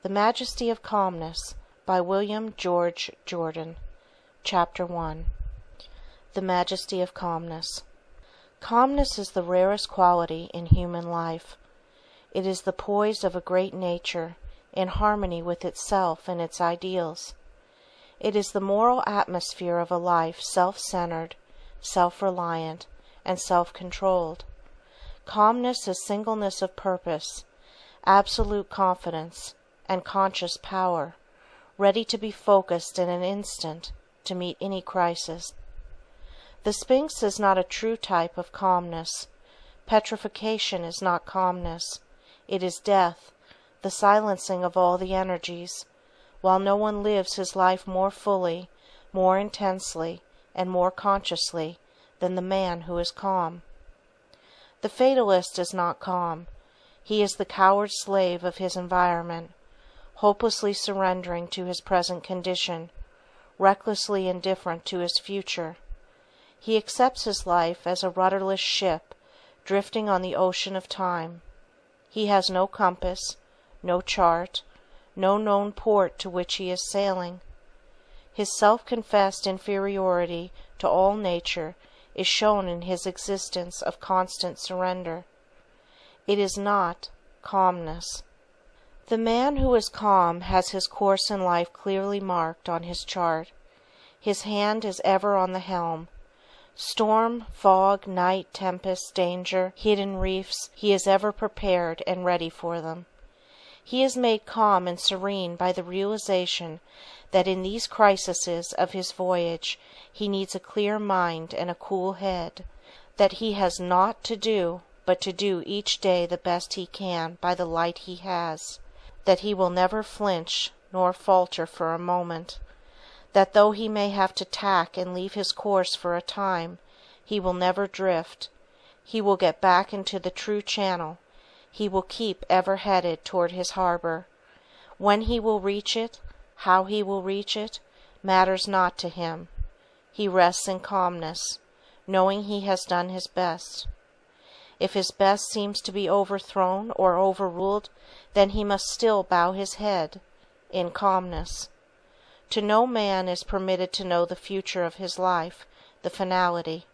The Majesty of Calmness by William George Jordan. Chapter 1. The Majesty of Calmness. Calmness is the rarest quality in human life. It is the poise of a great nature, in harmony with itself and its ideals. It is the moral atmosphere of a life self-centered, self-reliant, and self-controlled. Calmness is singleness of purpose, absolute confidence, and conscious power, ready to be focused in an instant to meet any crisis. The Sphinx is not a true type of calmness. Petrification is not calmness. It is death, the silencing of all the energies, while no one lives his life more fully, more intensely, and more consciously than the man who is calm. The fatalist is not calm. He is the coward slave of his environment, hopelessly surrendering to his present condition, recklessly indifferent to his future. He accepts his life as a rudderless ship drifting on the ocean of time. He has no compass, no chart, no known port to which he is sailing. His self-confessed inferiority to all nature is shown in his existence of constant surrender. It is not calmness. The man who is calm has his course in life clearly marked on his chart. His hand is ever on the helm. Storm, fog, night, tempest, danger, hidden reefs, he is ever prepared and ready for them. He is made calm and serene by the realization that in these crises of his voyage he needs a clear mind and a cool head, that he has naught to do but to do each day the best he can by the light he has, that he will never flinch nor falter for a moment, that though he may have to tack and leave his course for a time, he will never drift. He will get back into the true channel. He will keep ever headed toward his harbor. When he will reach it, how he will reach it, matters not to him. He rests in calmness, knowing he has done his best. If his best seems to be overthrown or overruled, then he must still bow his head in calmness. To no man is permitted to know the future of his life, the finality.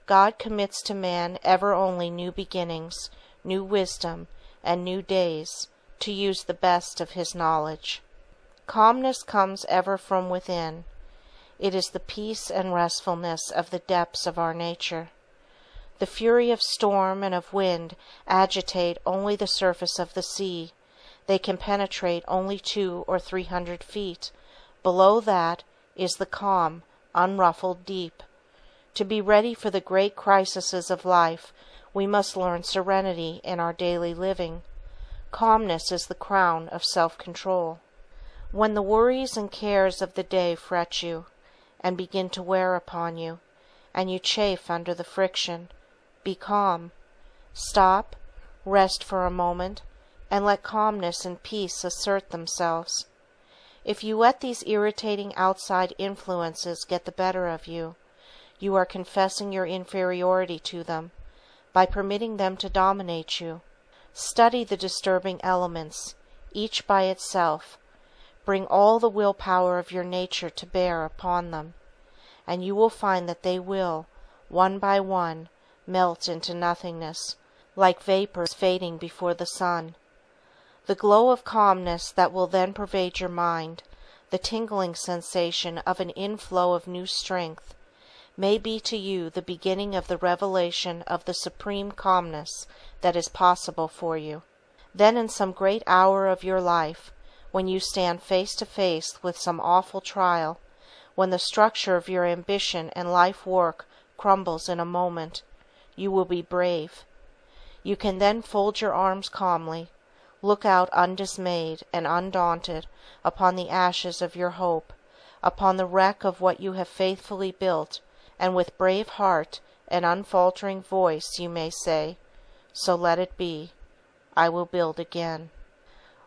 God commits to man ever only new beginnings, new wisdom, and new days, to use the best of his knowledge. Calmness comes ever from within. It is the peace and restfulness of the depths of our nature. The fury of storm and of wind agitate only the surface of the sea. They can penetrate only 200 or 300 feet. Below that is the calm, unruffled deep. To be ready for the great crises of life, we must learn serenity in our daily living. Calmness is the crown of self-control. When the worries and cares of the day fret you, and begin to wear upon you, and you chafe under the friction, be calm. Stop, rest for a moment, and let calmness and peace assert themselves. If you let these irritating outside influences get the better of you, you are confessing your inferiority to them by permitting them to dominate you. Study the disturbing elements, each by itself. Bring all the willpower of your nature to bear upon them, and you will find that they will, one by one, melt into nothingness, like vapors fading before the sun. The glow of calmness that will then pervade your mind, the tingling sensation of an inflow of new strength, may be to you the beginning of the revelation of the supreme calmness that is possible for you. Then in some great hour of your life, when you stand face to face with some awful trial, when the structure of your ambition and life work crumbles in a moment, you will be brave. You can then fold your arms calmly, look out undismayed and undaunted upon the ashes of your hope, upon the wreck of what you have faithfully built, and with brave heart and unfaltering voice you may say, "So let it be. I will build again."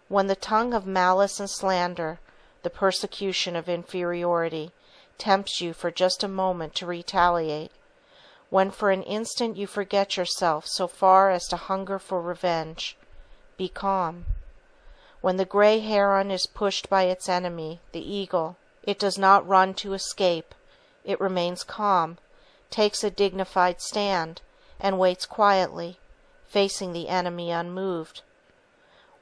When the tongue of malice and slander, the persecution of inferiority, tempts you for just a moment to retaliate, when for an instant you forget yourself so far as to hunger for revenge, be calm. When the gray heron is pushed by its enemy, the eagle, it does not run to escape. It remains calm, takes a dignified stand, and waits quietly, facing the enemy unmoved.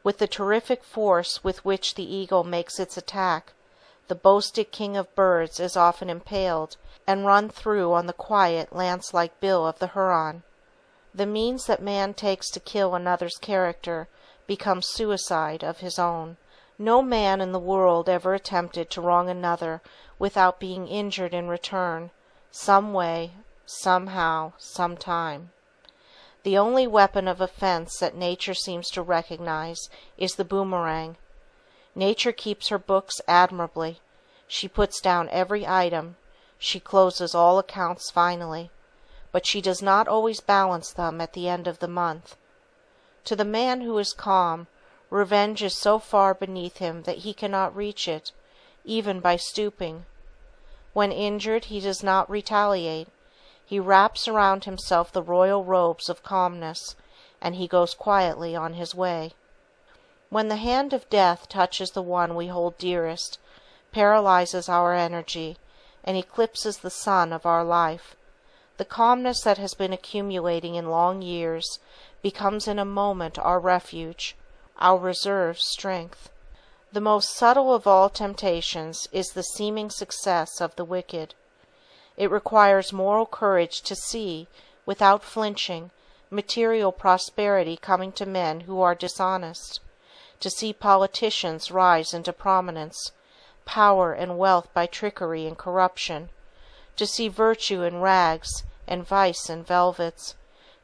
With the terrific force with which the eagle makes its attack, the boasted king of birds is often impaled and run through on the quiet, lance-like bill of the heron. The means that man takes to kill another's character becomes suicide of his own. No man in the world ever attempted to wrong another without being injured in return, some way, somehow, sometime. The only weapon of offense that nature seems to recognize is the boomerang. Nature keeps her books admirably. She puts down every item. She closes all accounts finally. But she does not always balance them at the end of the month. To the man who is calm, revenge is so far beneath him that he cannot reach it, even by stooping. When injured, he does not retaliate. He wraps around himself the royal robes of calmness, and he goes quietly on his way. When the hand of death touches the one we hold dearest, paralyzes our energy, and eclipses the sun of our life, the calmness that has been accumulating in long years becomes in a moment our refuge, our reserve strength. The most subtle of all temptations is the seeming success of the wicked. It requires moral courage to see, without flinching, material prosperity coming to men who are dishonest, to see politicians rise into prominence, power and wealth by trickery and corruption, to see virtue in rags and vice in velvets,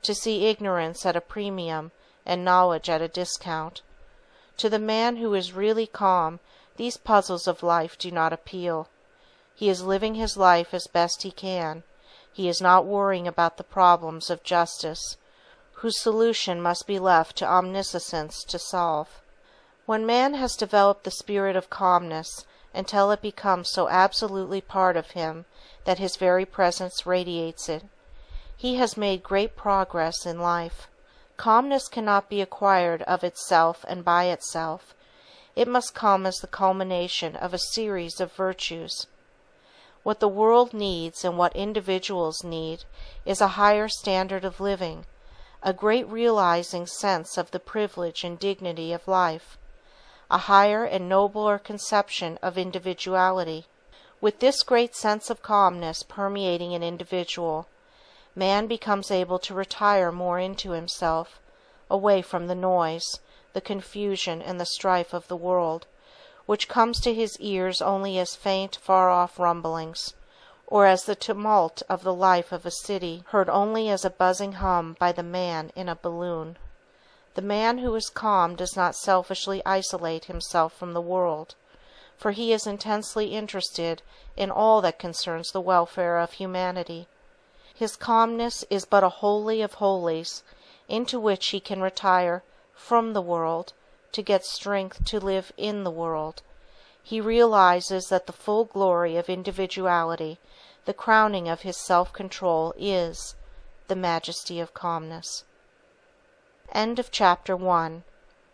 to see ignorance at a premium and knowledge at a discount. To the man who is really calm, these puzzles of life do not appeal. He is living his life as best he can. He is not worrying about the problems of justice, whose solution must be left to omniscience to solve. When man has developed the spirit of calmness until it becomes so absolutely part of him that his very presence radiates it, he has made great progress in life. Calmness cannot be acquired of itself and by itself. It must come as the culmination of a series of virtues. What the world needs and what individuals need is a higher standard of living, a great realizing sense of the privilege and dignity of life, a higher and nobler conception of individuality. With this great sense of calmness permeating an individual, man becomes able to retire more into himself, away from the noise, the confusion and the strife of the world, which comes to his ears only as faint, far-off rumblings, or as the tumult of the life of a city heard only as a buzzing hum by the man in a balloon. The man who is calm does not selfishly isolate himself from the world, for he is intensely interested in all that concerns the welfare of humanity. His calmness is but a holy of holies, into which he can retire from the world to get strength to live in the world. He realizes that the full glory of individuality, the crowning of his self-control, is the Majesty of Calmness. End of Chapter 1.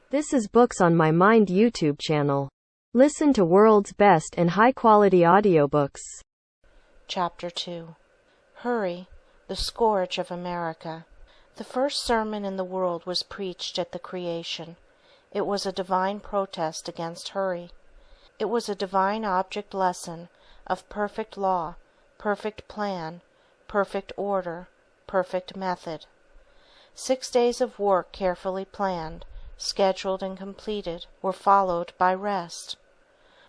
This is Books on My Mind YouTube channel. Listen to world's best and high-quality audiobooks. Chapter 2. Hurry, the Scourge of America. The first sermon in the world was preached at the creation. It was a divine protest against hurry. It was a divine object lesson of perfect law, perfect plan, perfect order, perfect method. 6 days of work carefully planned, scheduled and completed, were followed by rest.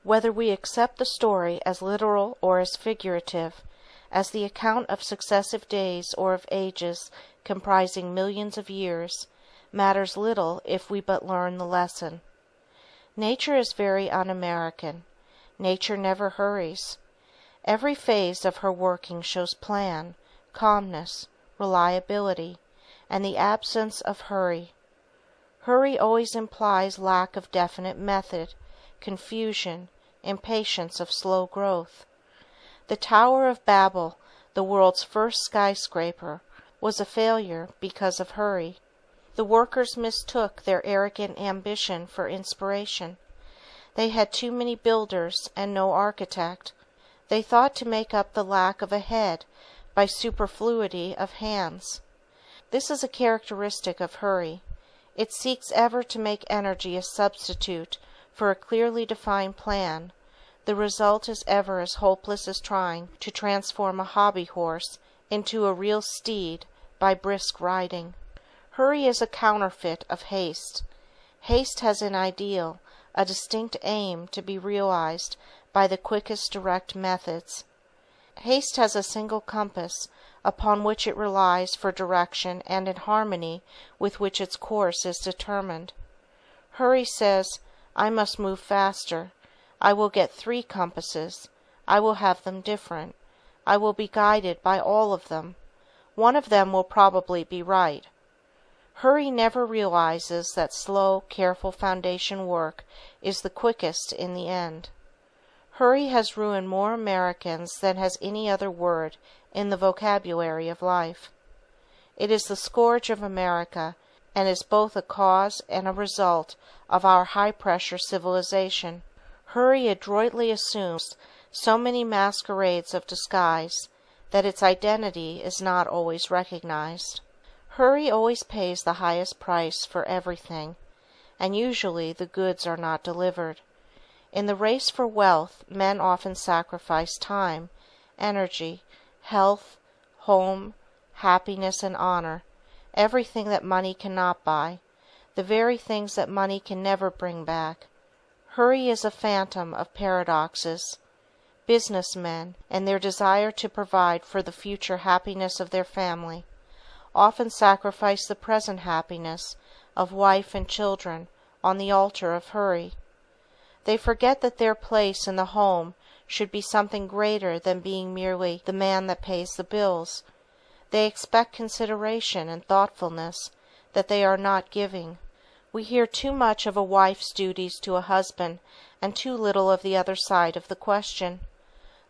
Whether we accept the story as literal or as figurative, as the account of successive days or of ages comprising millions of years, matters little if we but learn the lesson. Nature is very un-American. Nature never hurries. Every phase of her working shows plan, calmness, reliability, and the absence of hurry. Hurry always implies lack of definite method, confusion, impatience of slow growth. The Tower of Babel, the world's first skyscraper, was a failure because of hurry. The workers mistook their arrogant ambition for inspiration. They had too many builders and no architect. They thought to make up the lack of a head by superfluity of hands. This is a characteristic of hurry. It seeks ever to make energy a substitute for a clearly defined plan. The result is ever as hopeless as trying to transform a hobby horse into a real steed by brisk riding. Hurry is a counterfeit of haste. Haste has an ideal, a distinct aim to be realized by the quickest direct methods. Haste has a single compass upon which it relies for direction and in harmony with which its course is determined. Hurry says, I must move faster. I will get 3 compasses. I will have them different. I will be guided by all of them. One of them will probably be right. Hurry never realizes that slow, careful foundation work is the quickest in the end. Hurry has ruined more Americans than has any other word in the vocabulary of life. It is the scourge of America, and is both a cause and a result of our high-pressure civilization. Hurry adroitly assumes so many masquerades of disguise that its identity is not always recognized. Hurry always pays the highest price for everything, and usually the goods are not delivered. In the race for wealth, men often sacrifice time, energy, health, home, happiness, and honor, everything that money cannot buy, the very things that money can never bring back. Hurry is a phantom of paradoxes. Businessmen, in their desire to provide for the future happiness of their family, often sacrifice the present happiness of wife and children on the altar of hurry. They forget that their place in the home should be something greater than being merely the man that pays the bills. They expect consideration and thoughtfulness that they are not giving. We hear too much of a wife's duties to a husband and too little of the other side of the question.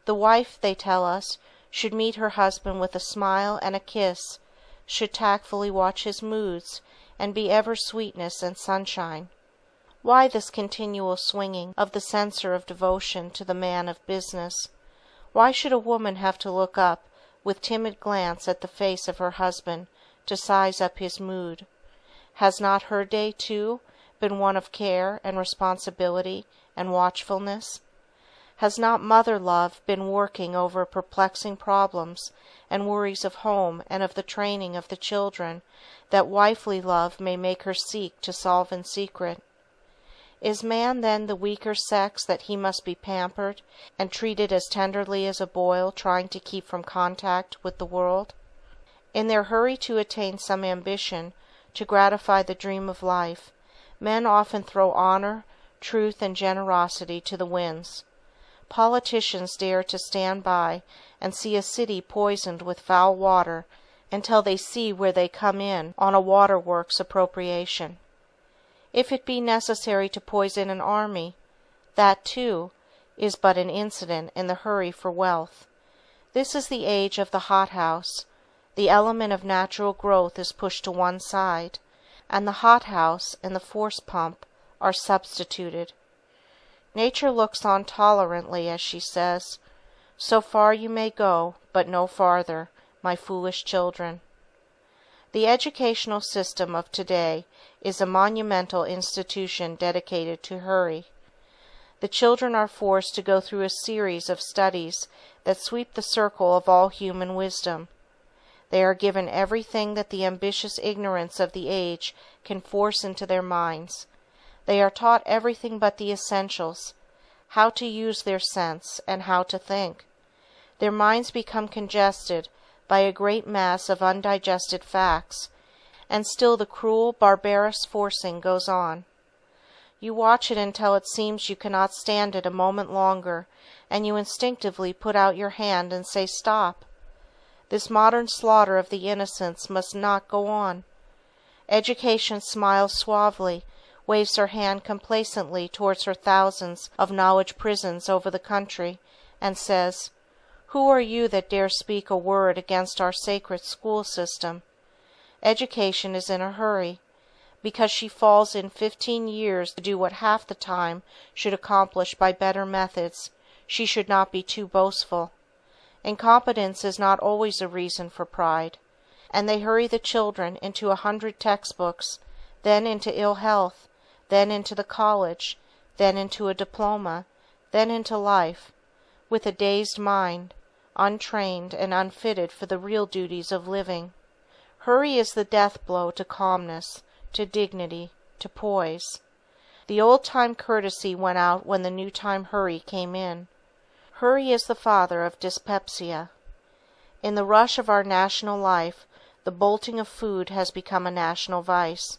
The wife, they tell us, should meet her husband with a smile and a kiss, should tactfully watch his moods, and be ever sweetness and sunshine. Why this continual swinging of the censer of devotion to the man of business? Why should a woman have to look up with timid glance at the face of her husband to size up his mood? Has not her day, too, been one of care and responsibility and watchfulness? Has not mother love been working over perplexing problems and worries of home and of the training of the children that wifely love may make her seek to solve in secret? Is man then the weaker sex that he must be pampered and treated as tenderly as a boil trying to keep from contact with the world? In their hurry to attain some ambition, to gratify the dream of life, men often throw honor, truth, and generosity to the winds. Politicians dare to stand by and see a city poisoned with foul water until they see where they come in on a waterworks appropriation. If it be necessary to poison an army, that, too, is but an incident in the hurry for wealth. This is the age of the hothouse. The element of natural growth is pushed to one side, and the hothouse and the force pump are substituted. Nature looks on tolerantly as she says, "So far you may go, but no farther, my foolish children." The educational system of today is a monumental institution dedicated to hurry. The children are forced to go through a series of studies that sweep the circle of all human wisdom. They are given everything that the ambitious ignorance of the age can force into their minds. They are taught everything but the essentials, how to use their sense and how to think. Their minds become congested by a great mass of undigested facts, and still the cruel, barbarous forcing goes on. You watch it until it seems you cannot stand it a moment longer, and you instinctively put out your hand and say, "Stop." This modern slaughter of the innocents must not go on. Education smiles suavely, waves her hand complacently towards her thousands of knowledge prisons over the country, and says, "Who are you that dare speak a word against our sacred school system?" Education is in a hurry. Because she falls in 15 years to do what half the time should accomplish by better methods, she should not be too boastful. Incompetence is not always a reason for pride. And they hurry the children into 100 textbooks, then into ill health, then into the college, then into a diploma, then into life, with a dazed mind, untrained and unfitted for the real duties of living. Hurry is the death blow to calmness, to dignity, to poise. The old-time courtesy went out when the new-time hurry came in. Hurry is the father of dyspepsia. In the rush of our national life, the bolting of food has become a national vice.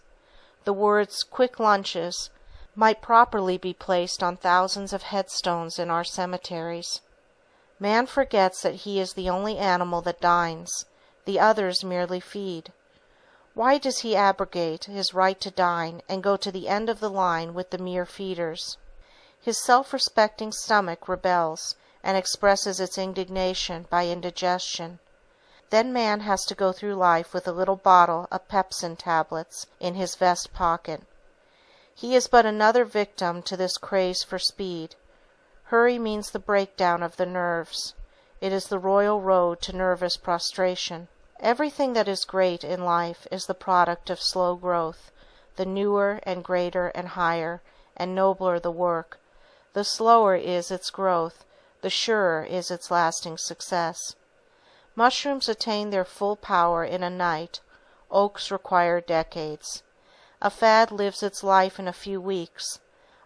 The words "quick lunches" might properly be placed on thousands of headstones in our cemeteries. Man forgets that he is the only animal that dines, the others merely feed. Why does he abrogate his right to dine and go to the end of the line with the mere feeders? His self-respecting stomach rebels and expresses its indignation by indigestion. Then man has to go through life with a little bottle of pepsin tablets in his vest pocket. He is but another victim to this craze for speed. Hurry means the breakdown of the nerves. It is the royal road to nervous prostration. Everything that is great in life is the product of slow growth. The newer and greater and higher and nobler the work, the slower is its growth, the surer is its lasting success. Mushrooms attain their full power in a night. Oaks require decades. A fad lives its life in a few weeks.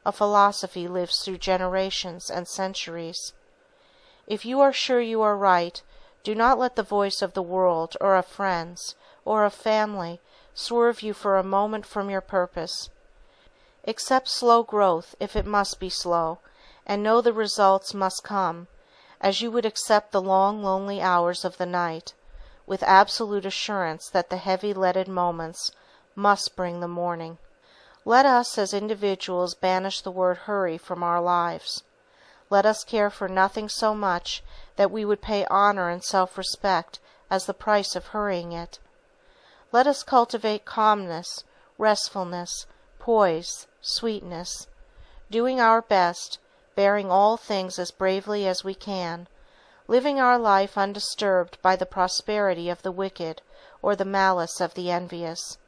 A philosophy lives through generations and centuries. If you are sure you are right, do not let the voice of the world, or of friends, or of family, swerve you for a moment from your purpose. Accept slow growth if it must be slow, and know the results must come, as you would accept the long, lonely hours of the night, with absolute assurance that the heavy leaded moments must bring the morning. Let us as individuals banish the word hurry from our lives. Let us care for nothing so much that we would pay honor and self-respect as the price of hurrying it. Let us cultivate calmness, restfulness, poise, sweetness, doing our best, bearing all things as bravely as we can, living our life undisturbed by the prosperity of the wicked or the malice of the envious.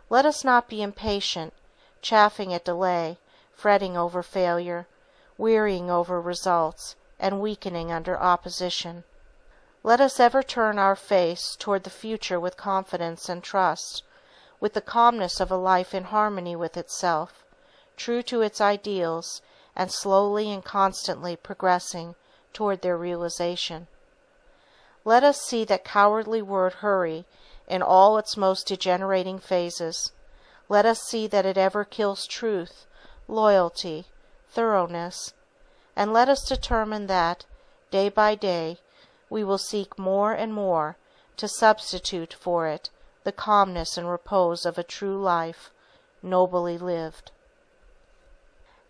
Let us not be impatient, chafing at delay, fretting over failure, wearying over results, and weakening under opposition. Let us ever turn our face toward the future with confidence and trust, with the calmness of a life in harmony with itself, true to its ideals, and slowly and constantly progressing toward their realization. Let us see that cowardly word hurry in all its most degenerating phases. Let us see that it ever kills truth, loyalty, thoroughness, and let us determine that, day by day, we will seek more and more to substitute for it the calmness and repose of a true life, nobly lived.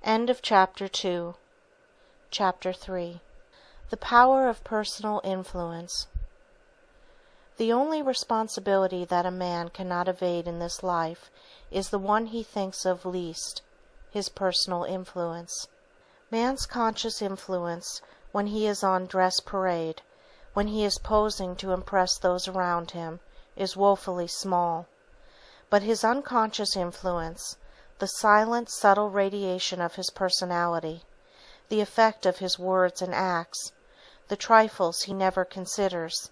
End of Chapter 2. Chapter 3. The Power of Personal Influence. The only responsibility that a man cannot evade in this life is the one he thinks of least, his personal influence. Man's conscious influence, when he is on dress parade, when he is posing to impress those around him, is woefully small. But his unconscious influence, the silent, subtle radiation of his personality, the effect of his words and acts, the trifles he never considers,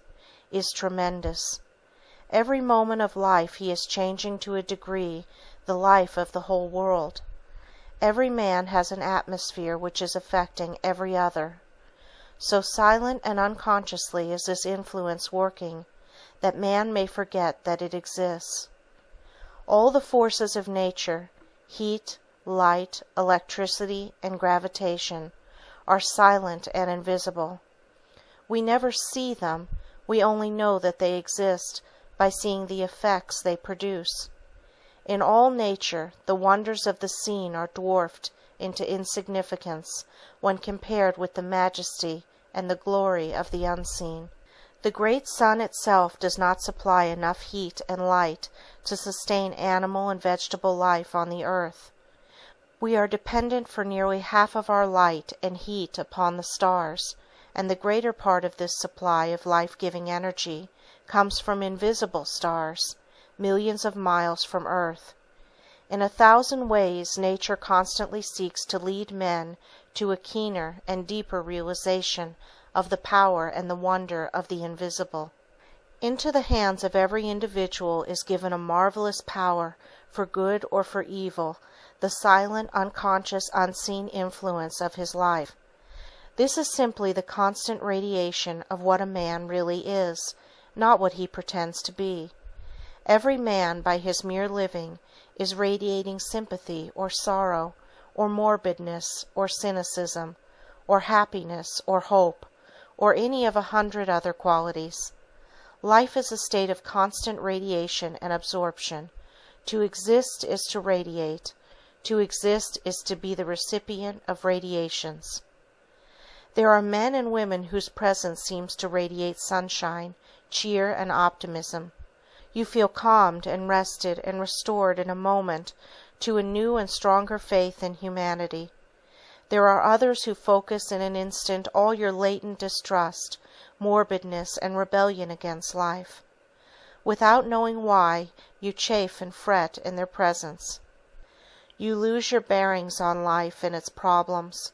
is tremendous. Every moment of life he is changing to a degree the life of the whole world. Every man has an atmosphere which is affecting every other. So silent and unconsciously is this influence working, that man may forget that it exists. All the forces of nature, heat, light, electricity, and gravitation, are silent and invisible. We never see them, we only know that they exist by seeing the effects they produce. In all nature, the wonders of the seen are dwarfed into insignificance when compared with the majesty and the glory of the unseen. The great sun itself does not supply enough heat and light to sustain animal and vegetable life on the earth. We are dependent for nearly half of our light and heat upon the stars, and the greater part of this supply of life-giving energy comes from invisible stars, millions of miles from Earth. In 1,000 ways nature constantly seeks to lead men to a keener and deeper realization of the power and the wonder of the invisible. Into the hands of every individual is given a marvelous power for good or for evil, the silent, unconscious, unseen influence of his life. This is simply the constant radiation of what a man really is, not what he pretends to be. Every man, by his mere living, is radiating sympathy or sorrow, or morbidness or cynicism, or happiness or hope, or any of 100 other qualities. Life is a state of constant radiation and absorption. To exist is to radiate. To exist is to be the recipient of radiations. There are men and women whose presence seems to radiate sunshine, cheer, and optimism. You feel calmed and rested and restored in a moment to a new and stronger faith in humanity. There are others who focus in an instant all your latent distrust, morbidness, and rebellion against life. Without knowing why, you chafe and fret in their presence. You lose your bearings on life and its problems.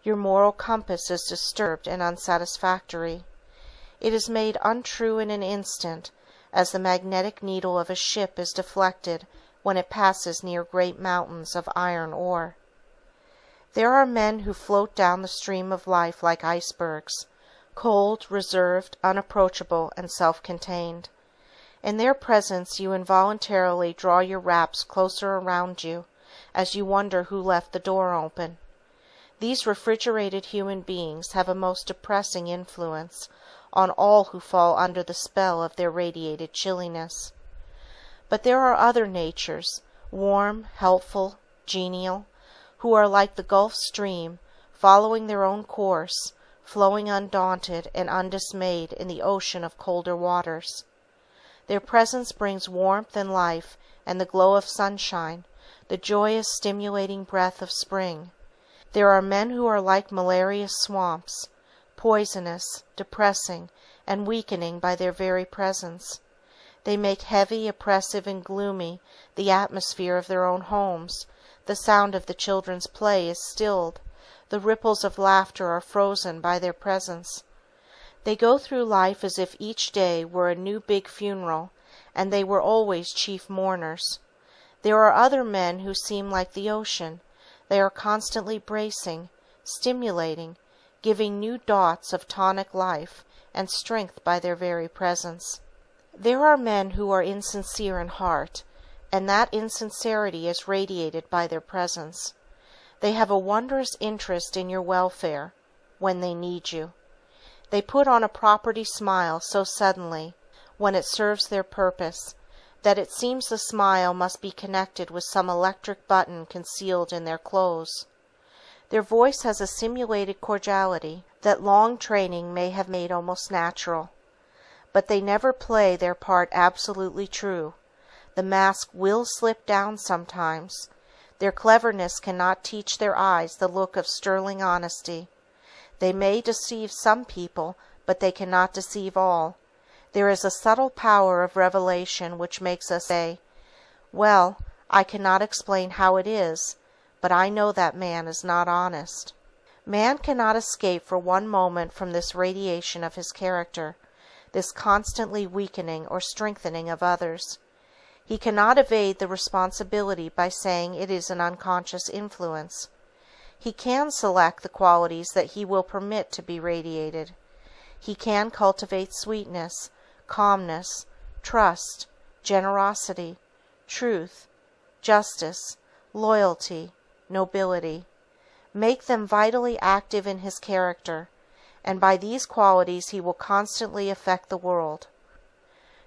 Your moral compass is disturbed and unsatisfactory. It is made untrue in an instant, as the magnetic needle of a ship is deflected when it passes near great mountains of iron ore. There are men who float down the stream of life like icebergs, cold, reserved, unapproachable, and self-contained. In their presence you involuntarily draw your wraps closer around you, as you wonder who left the door open. These refrigerated human beings have a most depressing influence on all who fall under the spell of their radiated chilliness. But there are other natures, warm, helpful, genial, who are like the Gulf Stream, following their own course, flowing undaunted and undismayed in the ocean of colder waters. Their presence brings warmth and life and the glow of sunshine, the joyous, stimulating breath of spring. There are men who are like malarious swamps, poisonous, depressing, and weakening by their very presence. They make heavy, oppressive, and gloomy the atmosphere of their own homes. The sound of the children's play is stilled. The ripples of laughter are frozen by their presence. They go through life as if each day were a new big funeral, and they were always chief mourners. There are other men who seem like the ocean. They are constantly bracing, stimulating, giving new dots of tonic life and strength by their very presence. There are men who are insincere in heart, and that insincerity is radiated by their presence. They have a wondrous interest in your welfare when they need you. They put on a property smile so suddenly, when it serves their purpose, that it seems the smile must be connected with some electric button concealed in their clothes. Their voice has a simulated cordiality that long training may have made almost natural. But they never play their part absolutely true. The mask will slip down sometimes. Their cleverness cannot teach their eyes the look of sterling honesty. They may deceive some people, but they cannot deceive all. There is a subtle power of revelation which makes us say, "Well, I cannot explain how it is, but I know that man is not honest." Man cannot escape for one moment from this radiation of his character, this constantly weakening or strengthening of others. He cannot evade the responsibility by saying it is an unconscious influence. He can select the qualities that he will permit to be radiated. He can cultivate sweetness, calmness, trust, generosity, truth, justice, loyalty, nobility. Make them vitally active in his character, and by these qualities he will constantly affect the world.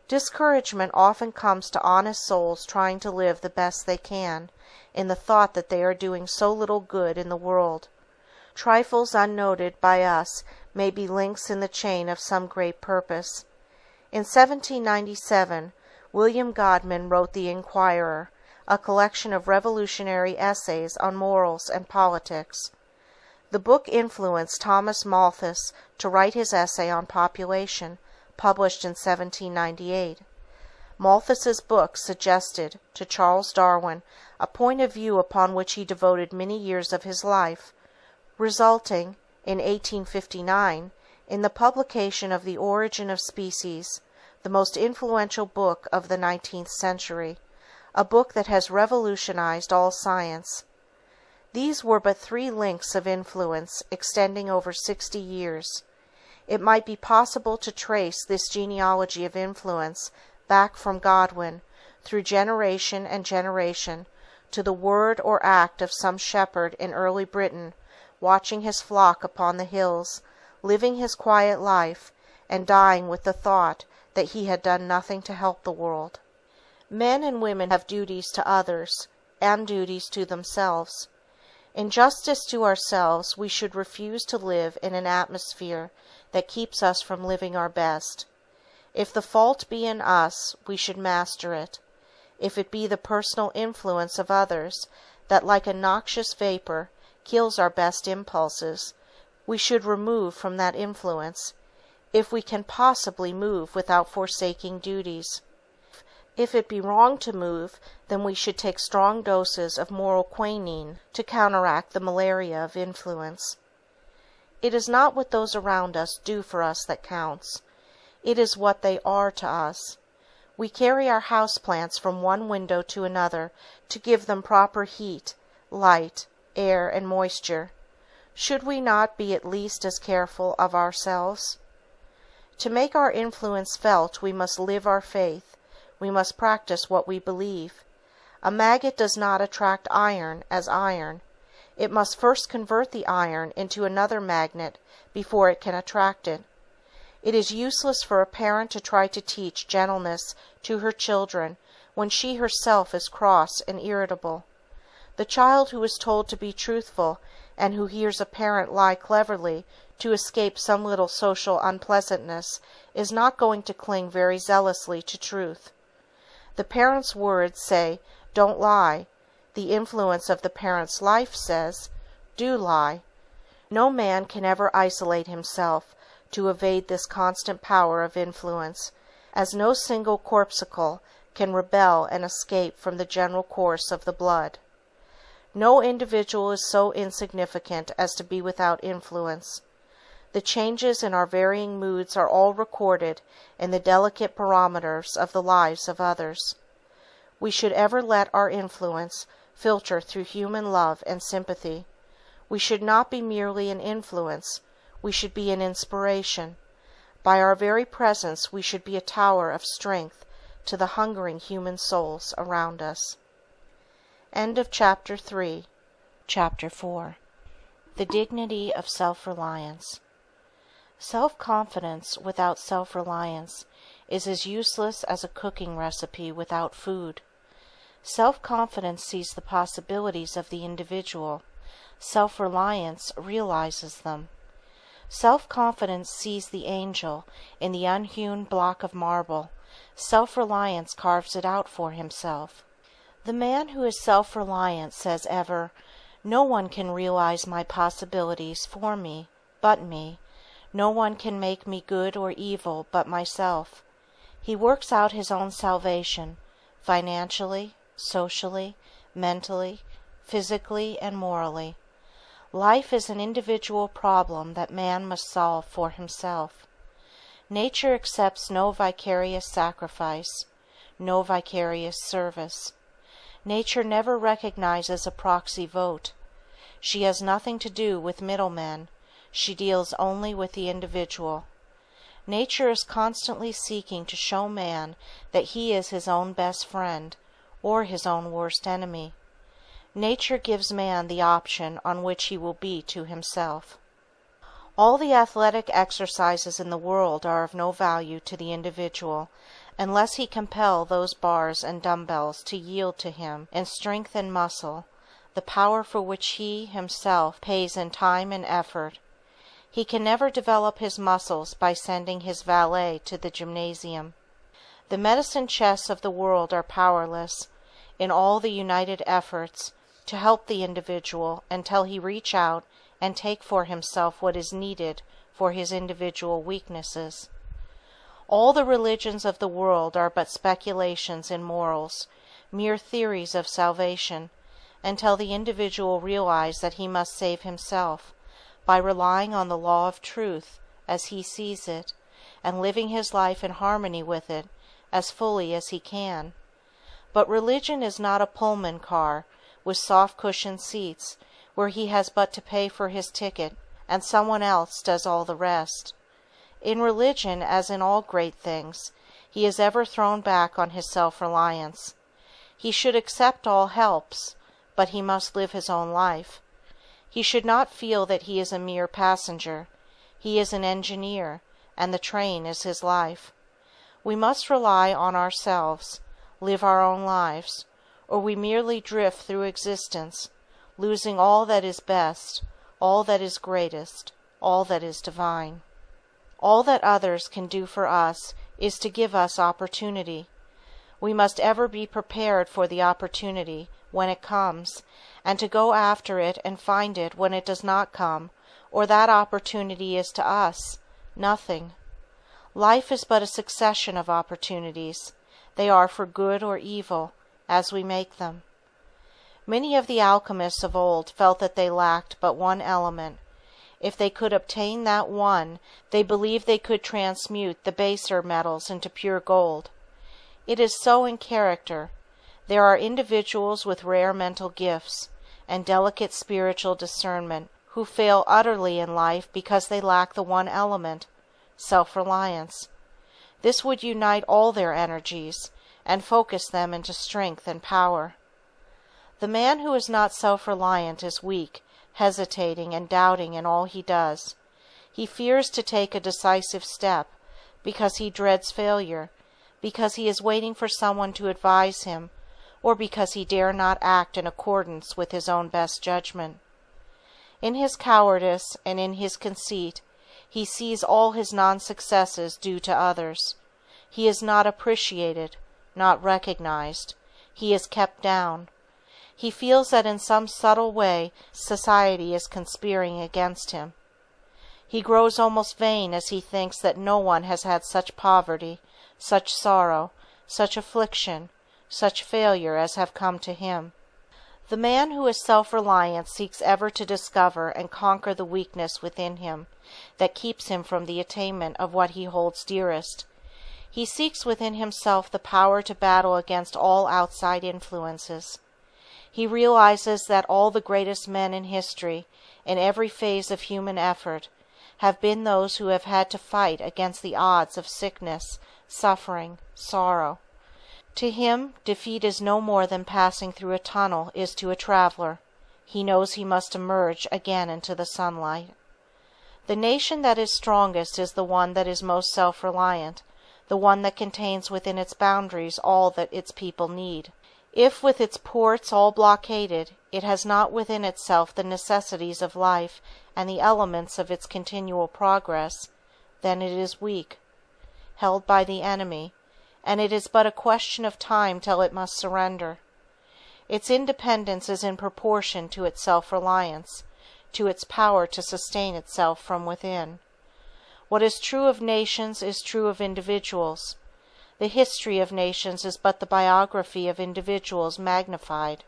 Discouragement often comes to honest souls trying to live the best they can, in the thought that they are doing so little good in the world. Trifles unnoted by us may be links in the chain of some great purpose. In 1797, William Godwin wrote The Inquirer, a collection of revolutionary essays on morals and politics. The book influenced Thomas Malthus to write his essay on population, published in 1798. Malthus's book suggested to Charles Darwin a point of view upon which he devoted many years of his life, resulting, in 1859, in the publication of The Origin of Species, the most influential book of the 19th century, a book that has revolutionized all science. These were but 3 links of influence extending over 60 years. It might be possible to trace this genealogy of influence back from Godwin, through generation and generation, to the word or act of some shepherd in early Britain, watching his flock upon the hills, living his quiet life, and dying with the thought that he had done nothing to help the world. Men and women have duties to others, and duties to themselves. In justice to ourselves, we should refuse to live in an atmosphere that keeps us from living our best. If the fault be in us, we should master it. If it be the personal influence of others that, like a noxious vapor, kills our best impulses, we should remove from that influence, if we can possibly move without forsaking duties. If it be wrong to move, then we should take strong doses of moral quinine to counteract the malaria of influence. It is not what those around us do for us that counts. It is what they are to us. We carry our house plants from one window to another to give them proper heat, light, air, and moisture. Should we not be at least as careful of ourselves? To make our influence felt, we must live our faith. We must practice what we believe. A maggot does not attract iron as iron. It must first convert the iron into another magnet before it can attract it. It is useless for a parent to try to teach gentleness to her children when she herself is cross and irritable. The child who is told to be truthful, and who hears a parent lie cleverly to escape some little social unpleasantness, is not going to cling very zealously to truth. The parent's words say, "Don't lie." The influence of the parent's life says, "Do lie." No man can ever isolate himself to evade this constant power of influence, as no single corpuscle can rebel and escape from the general course of the blood. No individual is so insignificant as to be without influence. The changes in our varying moods are all recorded in the delicate barometers of the lives of others. We should ever let our influence filter through human love and sympathy. We should not be merely an influence, we should be an inspiration. By our very presence we should be a tower of strength to the hungering human souls around us. End of Chapter 3. Chapter 4. The Dignity of Self-Reliance. Self-confidence without self-reliance is as useless as a cooking recipe without food. Self-confidence sees the possibilities of the individual. Self-reliance realizes them. Self-confidence sees the angel in the unhewn block of marble. Self-reliance carves it out for himself. The man who is self-reliant says ever, "No one can realize my possibilities for me, but me. No one can make me good or evil but myself." He works out his own salvation, financially, socially, mentally, physically, and morally. Life is an individual problem that man must solve for himself. Nature accepts no vicarious sacrifice, no vicarious service. Nature never recognizes a proxy vote. She has nothing to do with middlemen. She deals only with the individual. Nature is constantly seeking to show man that he is his own best friend, or his own worst enemy. Nature gives man the option on which he will be to himself. All the athletic exercises in the world are of no value to the individual unless he compel those bars and dumbbells to yield to him in strength and muscle the power for which he himself pays in time and effort. He can never develop his muscles by sending his valet to the gymnasium. The medicine chests of the world are powerless, in all the united efforts, to help the individual until he reach out and take for himself what is needed for his individual weaknesses. All the religions of the world are but speculations in morals, mere theories of salvation, until the individual realize that he must save himself by relying on the law of truth as he sees it, and living his life in harmony with it as fully as he can. But religion is not a Pullman car with soft cushioned seats where he has but to pay for his ticket and someone else does all the rest. In religion, as in all great things, he is ever thrown back on his self-reliance. He should accept all helps, but he must live his own life. He should not feel that he is a mere passenger. He is an engineer, and the train is his life. We must rely on ourselves, live our own lives, or we merely drift through existence, losing all that is best, all that is greatest, all that is divine. All that others can do for us is to give us opportunity. We must ever be prepared for the opportunity when it comes, and to go after it and find it when it does not come, or that opportunity is to us nothing. Life is but a succession of opportunities. They are for good or evil, as we make them. Many of the alchemists of old felt that they lacked but one element. If they could obtain that one, they believed they could transmute the baser metals into pure gold. It is so in character. There are individuals with rare mental gifts and delicate spiritual discernment who fail utterly in life because they lack the one element, self-reliance. This would unite all their energies and focus them into strength and power. The man who is not self-reliant is weak, hesitating and doubting in all he does. He fears to take a decisive step because he dreads failure, because he is waiting for someone to advise him, or because he dare not act in accordance with his own best judgment. In his cowardice and in his conceit, he sees all his non-successes due to others. He is not appreciated, not recognized. He is kept down. He feels that in some subtle way society is conspiring against him. He grows almost vain as he thinks that no one has had such poverty, such sorrow, such affliction, such failure as have come to him. The man who is self-reliant seeks ever to discover and conquer the weakness within him that keeps him from the attainment of what he holds dearest. He seeks within himself the power to battle against all outside influences. He realizes that all the greatest men in history, in every phase of human effort, have been those who have had to fight against the odds of sickness, suffering, sorrow. To him, defeat is no more than passing through a tunnel is to a traveler. He knows he must emerge again into the sunlight. The nation that is strongest is the one that is most self-reliant, the one that contains within its boundaries all that its people need. If with its ports all blockaded, it has not within itself the necessities of life and the elements of its continual progress, then it is weak, held by the enemy, and it is but a question of time till it must surrender. Its independence is in proportion to its self-reliance, to its power to sustain itself from within. What is true of nations is true of individuals. The history of nations is but the biography of individuals magnified,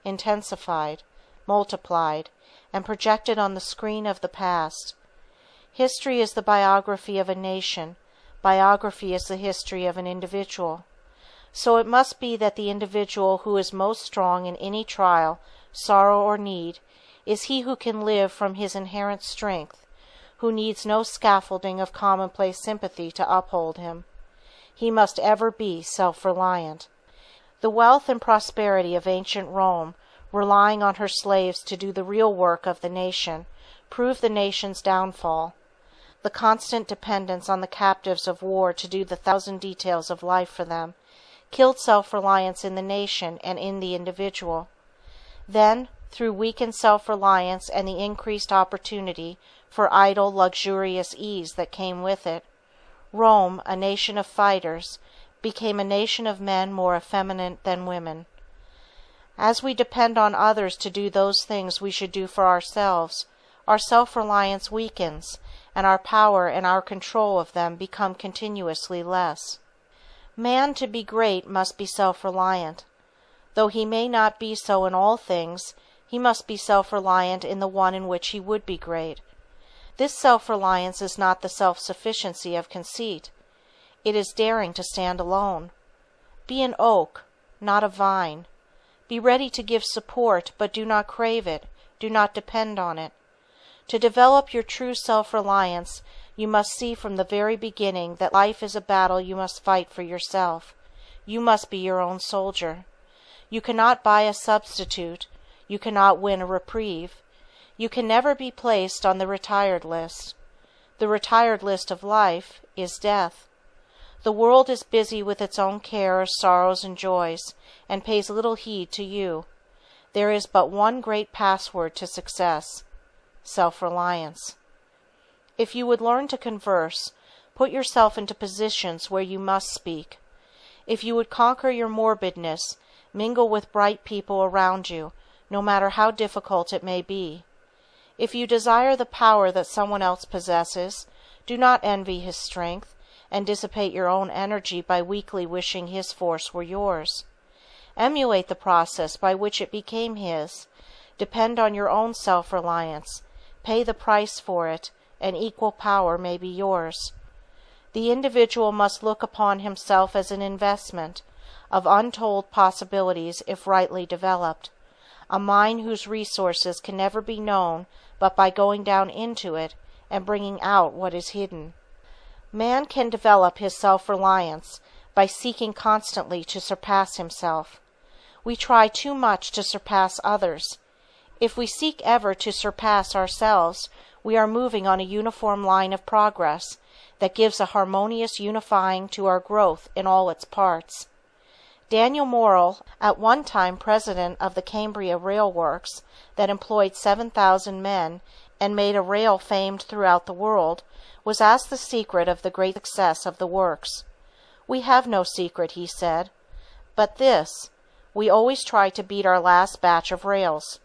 intensified, multiplied, and projected on the screen of the past. History is the biography of a nation, biography is the history of an individual. So it must be that the individual who is most strong in any trial, sorrow, or need is he who can live from his inherent strength, who needs no scaffolding of commonplace sympathy to uphold him. He must ever be self-reliant. The wealth and prosperity of ancient Rome, relying on her slaves to do the real work of the nation, proved the nation's downfall. The constant dependence on the captives of war to do the thousand details of life for them killed self-reliance in the nation and in the individual. Then, through weakened self-reliance and the increased opportunity for idle, luxurious ease that came with it, Rome, a nation of fighters, became a nation of men more effeminate than women. As we depend on others to do those things we should do for ourselves, our self-reliance weakens, and our power and our control of them become continuously less. Man, to be great, must be self-reliant. Though he may not be so in all things, he must be self-reliant in the one in which he would be great. This self-reliance is not the self-sufficiency of conceit. It is daring to stand alone. Be an oak, not a vine. Be ready to give support, but do not crave it, do not depend on it. To develop your true self-reliance, you must see from the very beginning that life is a battle you must fight for yourself. You must be your own soldier. You cannot buy a substitute. You cannot win a reprieve. You can never be placed on the retired list. The retired list of life is death. The world is busy with its own cares, sorrows, and joys, and pays little heed to you. There is but one great password to success: self-reliance. If you would learn to converse, put yourself into positions where you must speak. If you would conquer your morbidness, mingle with bright people around you, no matter how difficult it may be. If you desire the power that someone else possesses, do not envy his strength, and dissipate your own energy by weakly wishing his force were yours. Emulate the process by which it became his. Depend on your own self-reliance. Pay the price for it, and equal power may be yours. The individual must look upon himself as an investment of untold possibilities if rightly developed, a mine whose resources can never be known but by going down into it and bringing out what is hidden. Man can develop his self-reliance by seeking constantly to surpass himself. We try too much to surpass others. If we seek ever to surpass ourselves, we are moving on a uniform line of progress that gives a harmonious unifying to our growth in all its parts. Daniel Morrill, at one time president of the Cambria Rail Works, that employed 7,000 men and made a rail famed throughout the world, was asked the secret of the great success of the works. "We have no secret," he said, "but this: we always try to beat our last batch of rails.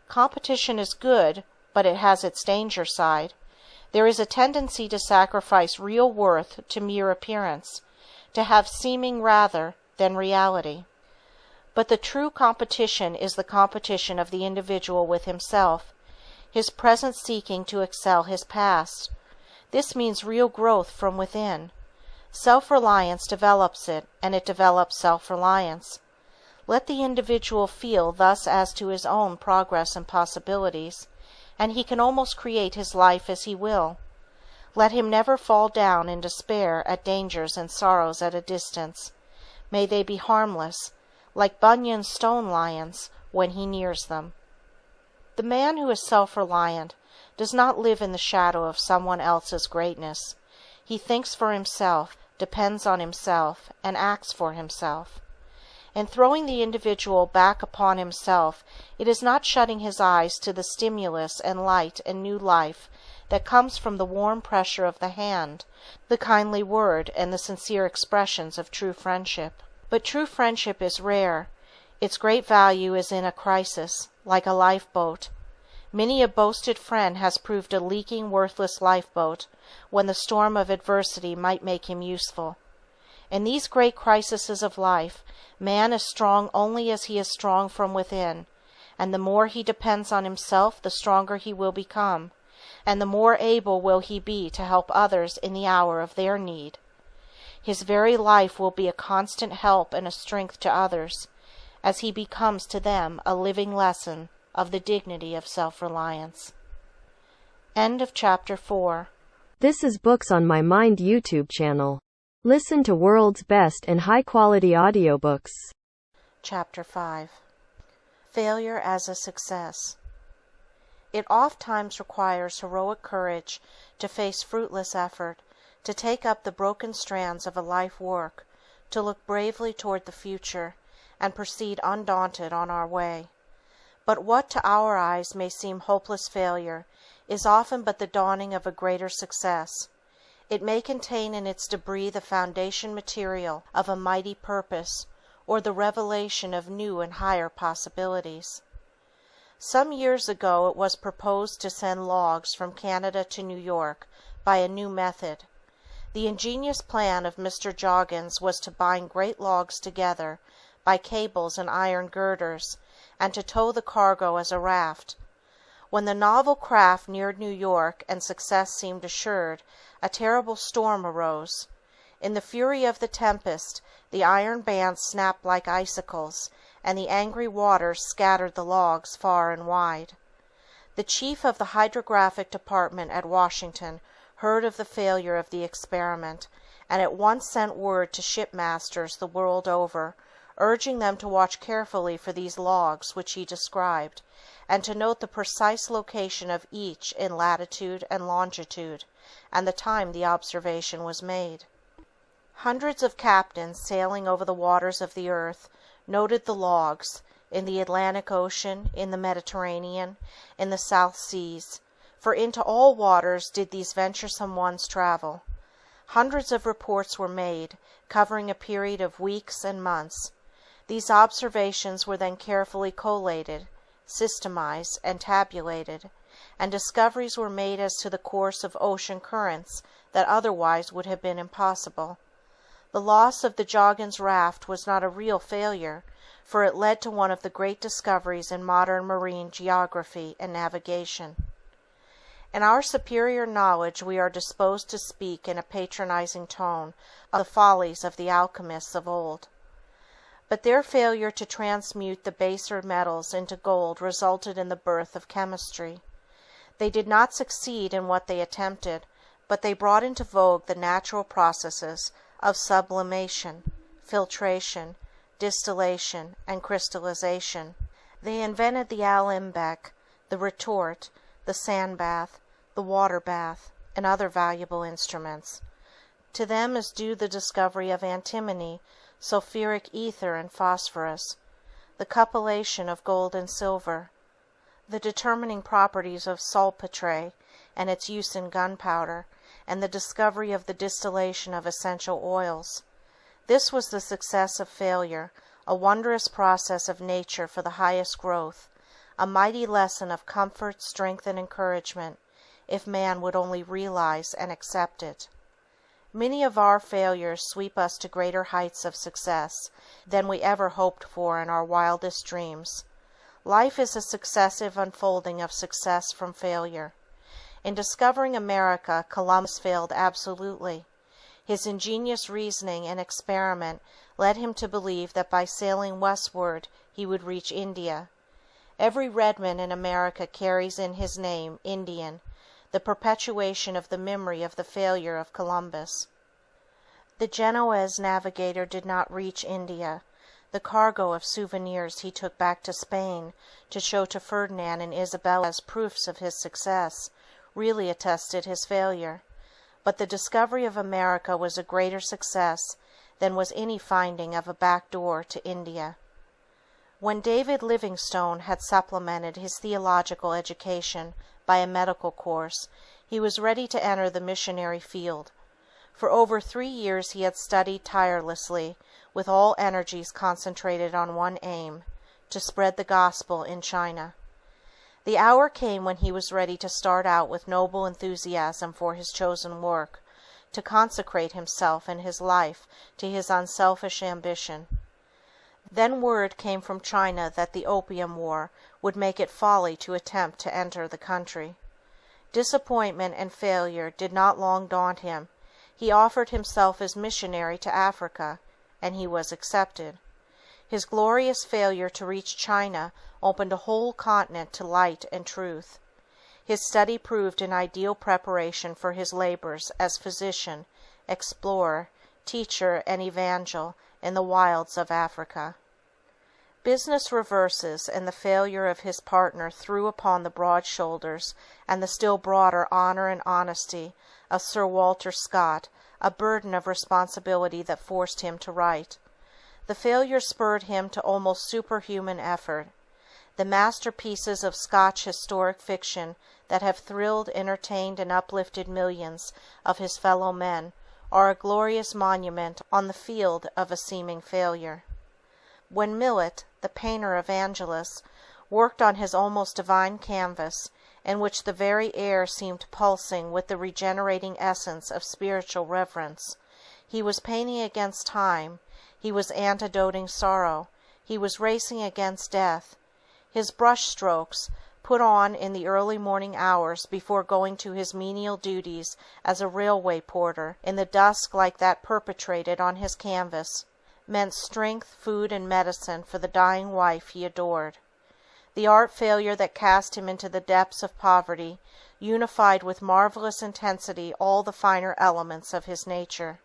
Competition is good, but it has its danger side. There is a tendency to sacrifice real worth to mere appearance, to have seeming rather than reality. But the true competition is the competition of the individual with himself, his present seeking to excel his past. This means real growth from within. Self-reliance develops it, and it develops self-reliance. Let the individual feel thus as to his own progress and possibilities, and he can almost create his life as he will. Let him never fall down in despair at dangers and sorrows at a distance. May they be harmless, like Bunyan's stone lions, when he nears them. The man who is self-reliant does not live in the shadow of someone else's greatness. He thinks for himself, depends on himself, and acts for himself. In throwing the individual back upon himself, it is not shutting his eyes to the stimulus and light and new life that comes from the warm pressure of the hand, the kindly word, and the sincere expressions of true friendship. But true friendship is rare. Its great value is in a crisis, like a lifeboat. Many a boasted friend has proved a leaking, worthless lifeboat, when the storm of adversity might make him useful. In these great crises of life, man is strong only as he is strong from within, and the more he depends on himself the stronger he will become, and the more able will he be to help others in the hour of their need. His very life will be a constant help and a strength to others, as he becomes to them a living lesson of the dignity of self-reliance. End of chapter 4. This is Books on My Mind YouTube channel. Listen to world's best and high-quality audiobooks. Chapter 5. Failure as a Success. It ofttimes requires heroic courage to face fruitless effort, to take up the broken strands of a life work, to look bravely toward the future, and proceed undaunted on our way. But what to our eyes may seem hopeless failure is often but the dawning of a greater success. It may contain in its debris the foundation material of a mighty purpose, or the revelation of new and higher possibilities. Some years ago it was proposed to send logs from Canada to New York by a new method. The ingenious plan of Mr. Joggins was to bind great logs together by cables and iron girders, and to tow the cargo as a raft. When the novel craft neared New York and success seemed assured, a terrible storm arose. In the fury of the tempest, the iron bands snapped like icicles, and the angry waters scattered the logs far and wide. The chief of the hydrographic department at Washington heard of the failure of the experiment, and at once sent word to shipmasters the world over, urging them to watch carefully for these logs which he described, and to note the precise location of each in latitude and longitude, and the time the observation was made. Hundreds of captains sailing over the waters of the earth noted the logs, in the Atlantic Ocean, in the Mediterranean, in the South Seas, for into all waters did these venturesome ones travel. Hundreds of reports were made, covering a period of weeks and months. These observations were then carefully collated, systematized, and tabulated, and discoveries were made as to the course of ocean currents that otherwise would have been impossible. The loss of the Joggins raft was not a real failure, for it led to one of the great discoveries in modern marine geography and navigation. In our superior knowledge we are disposed to speak in a patronizing tone of the follies of the alchemists of old. But their failure to transmute the baser metals into gold resulted in the birth of chemistry. They did not succeed in what they attempted, but they brought into vogue the natural processes of sublimation, filtration, distillation, and crystallization. They invented the alembic, the retort, the sand bath, the water bath, and other valuable instruments. To them is due the discovery of antimony, sulphuric ether, and phosphorus, the cupellation of gold and silver, the determining properties of saltpetre and its use in gunpowder, and the discovery of the distillation of essential oils. This was the success of failure, a wondrous process of nature for the highest growth, a mighty lesson of comfort, strength, and encouragement, if man would only realize and accept it. Many of our failures sweep us to greater heights of success than we ever hoped for in our wildest dreams. Life is a successive unfolding of success from failure. In discovering America, Columbus failed absolutely. His ingenious reasoning and experiment led him to believe that by sailing westward he would reach India. Every redman in America carries in his name Indian, the perpetuation of the memory of the failure of Columbus. The Genoese navigator did not reach India. The cargo of souvenirs he took back to Spain to show to Ferdinand and Isabella as proofs of his success really attested his failure. But the discovery of America was a greater success than was any finding of a back door to India. When David Livingstone had supplemented his theological education by a medical course, he was ready to enter the missionary field. For over 3 years he had studied tirelessly, with all energies concentrated on one aim, to spread the gospel in China. The hour came when he was ready to start out with noble enthusiasm for his chosen work, to consecrate himself and his life to his unselfish ambition. Then word came from China that the Opium War would make it folly to attempt to enter the country. Disappointment and failure did not long daunt him. He offered himself as missionary to Africa, and he was accepted. His glorious failure to reach China opened a whole continent to light and truth. His study proved an ideal preparation for his labors as physician, explorer, teacher, and evangel in the wilds of Africa. Business reverses and the failure of his partner threw upon the broad shoulders and the still broader honor and honesty of Sir Walter Scott a burden of responsibility that forced him to write. The failure spurred him to almost superhuman effort. The masterpieces of Scotch historic fiction that have thrilled, entertained, and uplifted millions of his fellow men are a glorious monument on the field of a seeming failure. When Millet, the painter of Angelus, worked on his almost divine canvas, in which the very air seemed pulsing with the regenerating essence of spiritual reverence, he was painting against time, he was antidoting sorrow, he was racing against death. His brush strokes, put on in the early morning hours before going to his menial duties as a railway porter, in the dusk like that perpetrated on his canvas, meant strength, food, and medicine for the dying wife he adored. The art failure that cast him into the depths of poverty unified with marvelous intensity all the finer elements of his nature.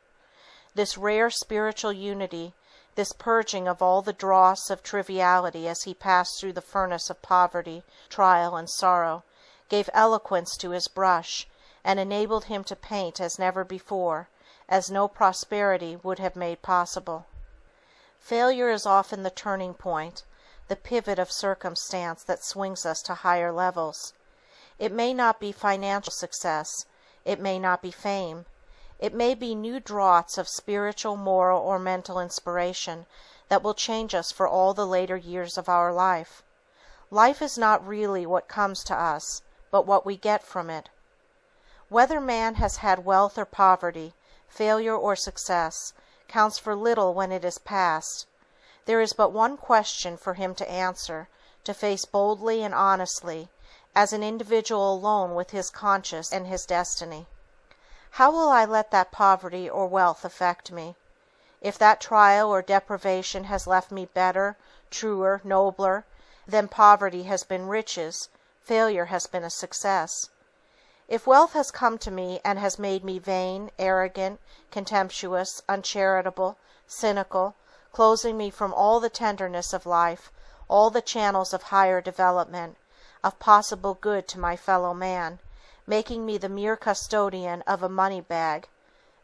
This rare spiritual unity, this purging of all the dross of triviality as he passed through the furnace of poverty, trial, and sorrow, gave eloquence to his brush, and enabled him to paint as never before, as no prosperity would have made possible. Failure is often the turning point, the pivot of circumstance that swings us to higher levels. It may not be financial success, it may not be fame, it may be new draughts of spiritual, moral, or mental inspiration that will change us for all the later years of our life. Life is not really what comes to us, but what we get from it. Whether man has had wealth or poverty, failure or success, counts for little when it is past. There is but one question for him to answer, to face boldly and honestly, as an individual alone with his conscience and his destiny. How will I let that poverty or wealth affect me? If that trial or deprivation has left me better, truer, nobler, then poverty has been riches, failure has been a success. If wealth has come to me and has made me vain, arrogant, contemptuous, uncharitable, cynical, closing me from all the tenderness of life, all the channels of higher development, of possible good to my fellow man, making me the mere custodian of a money bag,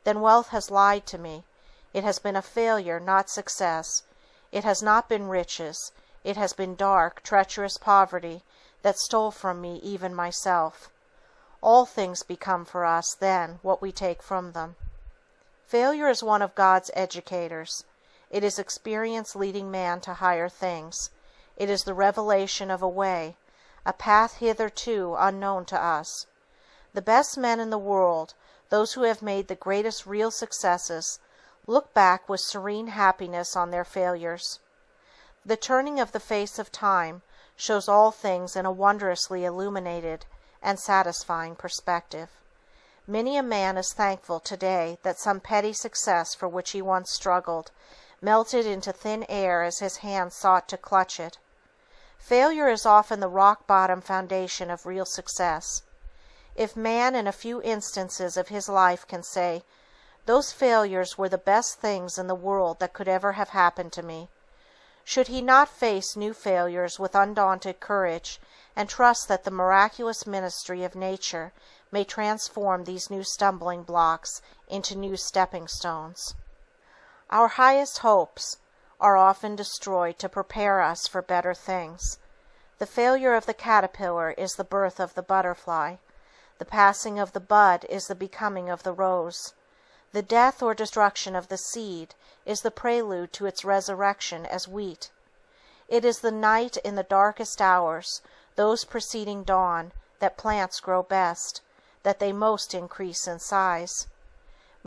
then wealth has lied to me. It has been a failure, not success. It has not been riches. It has been dark, treacherous poverty that stole from me even myself. All things become for us, then, what we take from them. Failure is one of God's educators. It is experience leading man to higher things. It is the revelation of a way, a path hitherto unknown to us. The best men in the world, those who have made the greatest real successes, look back with serene happiness on their failures. The turning of the face of time shows all things in a wondrously illuminated and satisfying perspective. Many a man is thankful today that some petty success for which he once struggled melted into thin air as his hand sought to clutch it. Failure is often the rock-bottom foundation of real success. If man in a few instances of his life can say, "Those failures were the best things in the world that could ever have happened to me," should he not face new failures with undaunted courage and trust that the miraculous ministry of nature may transform these new stumbling blocks into new stepping stones? Our highest hopes are often destroyed to prepare us for better things. The failure of the caterpillar is the birth of the butterfly. The passing of the bud is the becoming of the rose. The death or destruction of the seed is the prelude to its resurrection as wheat. It is the night in the darkest hours, those preceding dawn, that plants grow best, that they most increase in size.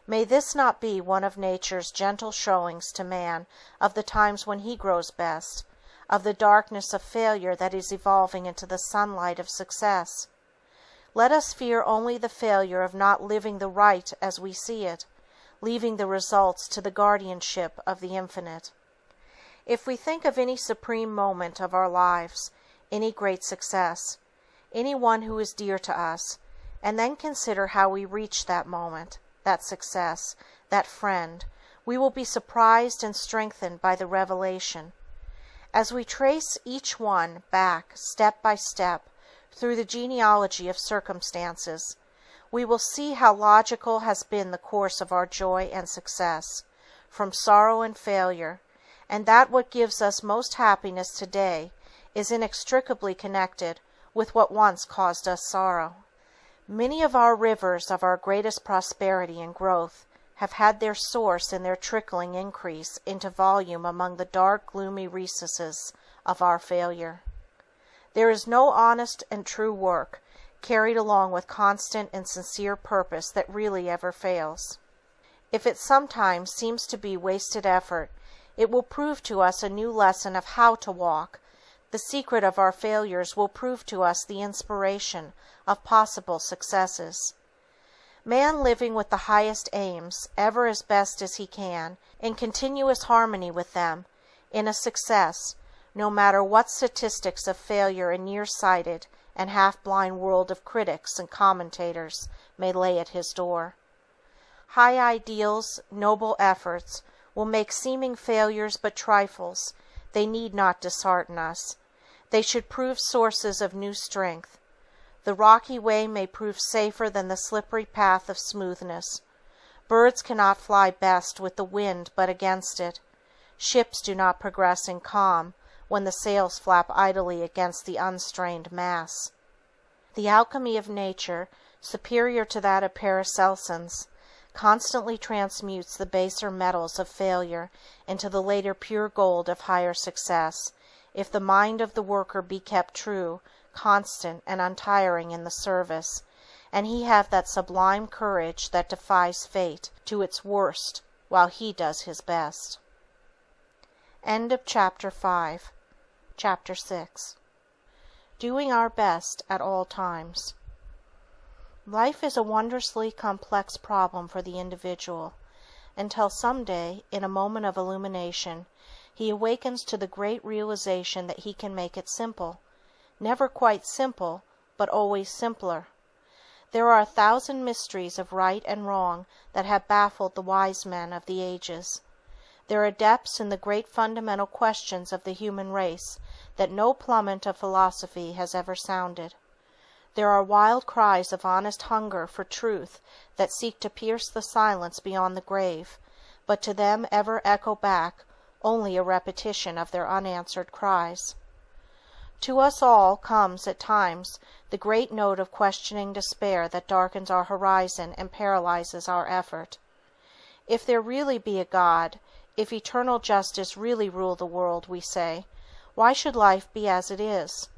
May this not be one of nature's gentle showings to man of the times when he grows best, of the darkness of failure that is evolving into the sunlight of success? Let us fear only the failure of not living the right as we see it, leaving the results to the guardianship of the Infinite. If we think of any supreme moment of our lives, any great success, any one who is dear to us, and then consider how we reached that moment, that success, that friend, we will be surprised and strengthened by the revelation. As we trace each one back, step by step, through the genealogy of circumstances, we will see how logical has been the course of our joy and success, from sorrow and failure, and that what gives us most happiness today is inextricably connected with what once caused us sorrow. Many of our rivers of our greatest prosperity and growth have had their source in their trickling increase into volume among the dark, gloomy recesses of our failure. There is no honest and true work, carried along with constant and sincere purpose, that really ever fails. If it sometimes seems to be wasted effort, it will prove to us a new lesson of how to walk. The secret of our failures will prove to us the inspiration of possible successes. Man living with the highest aims, ever as best as he can, in continuous harmony with them, in a success, no matter what statistics of failure a near-sighted and half-blind world of critics and commentators may lay at his door. High ideals, noble efforts, will make seeming failures but trifles. They need not dishearten us. They should prove sources of new strength. The rocky way may prove safer than the slippery path of smoothness. Birds cannot fly best with the wind but against it. Ships do not progress in calm when the sails flap idly against the unstrained mass. The alchemy of nature, superior to that of Paracelsus, constantly transmutes the baser metals of failure into the later pure gold of higher success, if the mind of the worker be kept true, constant, and untiring in the service, and he have that sublime courage that defies fate to its worst while he does his best. End of Chapter 5. Chapter 6. Doing our best at all times. Life is a wondrously complex problem for the individual, until some day, in a moment of illumination, he awakens to the great realization that he can make it simple. Never quite simple, but always simpler. There are 1,000 mysteries of right and wrong that have baffled the wise men of the ages. There are depths in the great fundamental questions of the human race that no plummet of philosophy has ever sounded. There are wild cries of honest hunger for truth that seek to pierce the silence beyond the grave, but to them ever echo back only a repetition of their unanswered cries. To us all comes at times the great note of questioning despair that darkens our horizon and paralyzes our effort. If there really be a God, if eternal justice really rule the world, we say, why should life be as it is?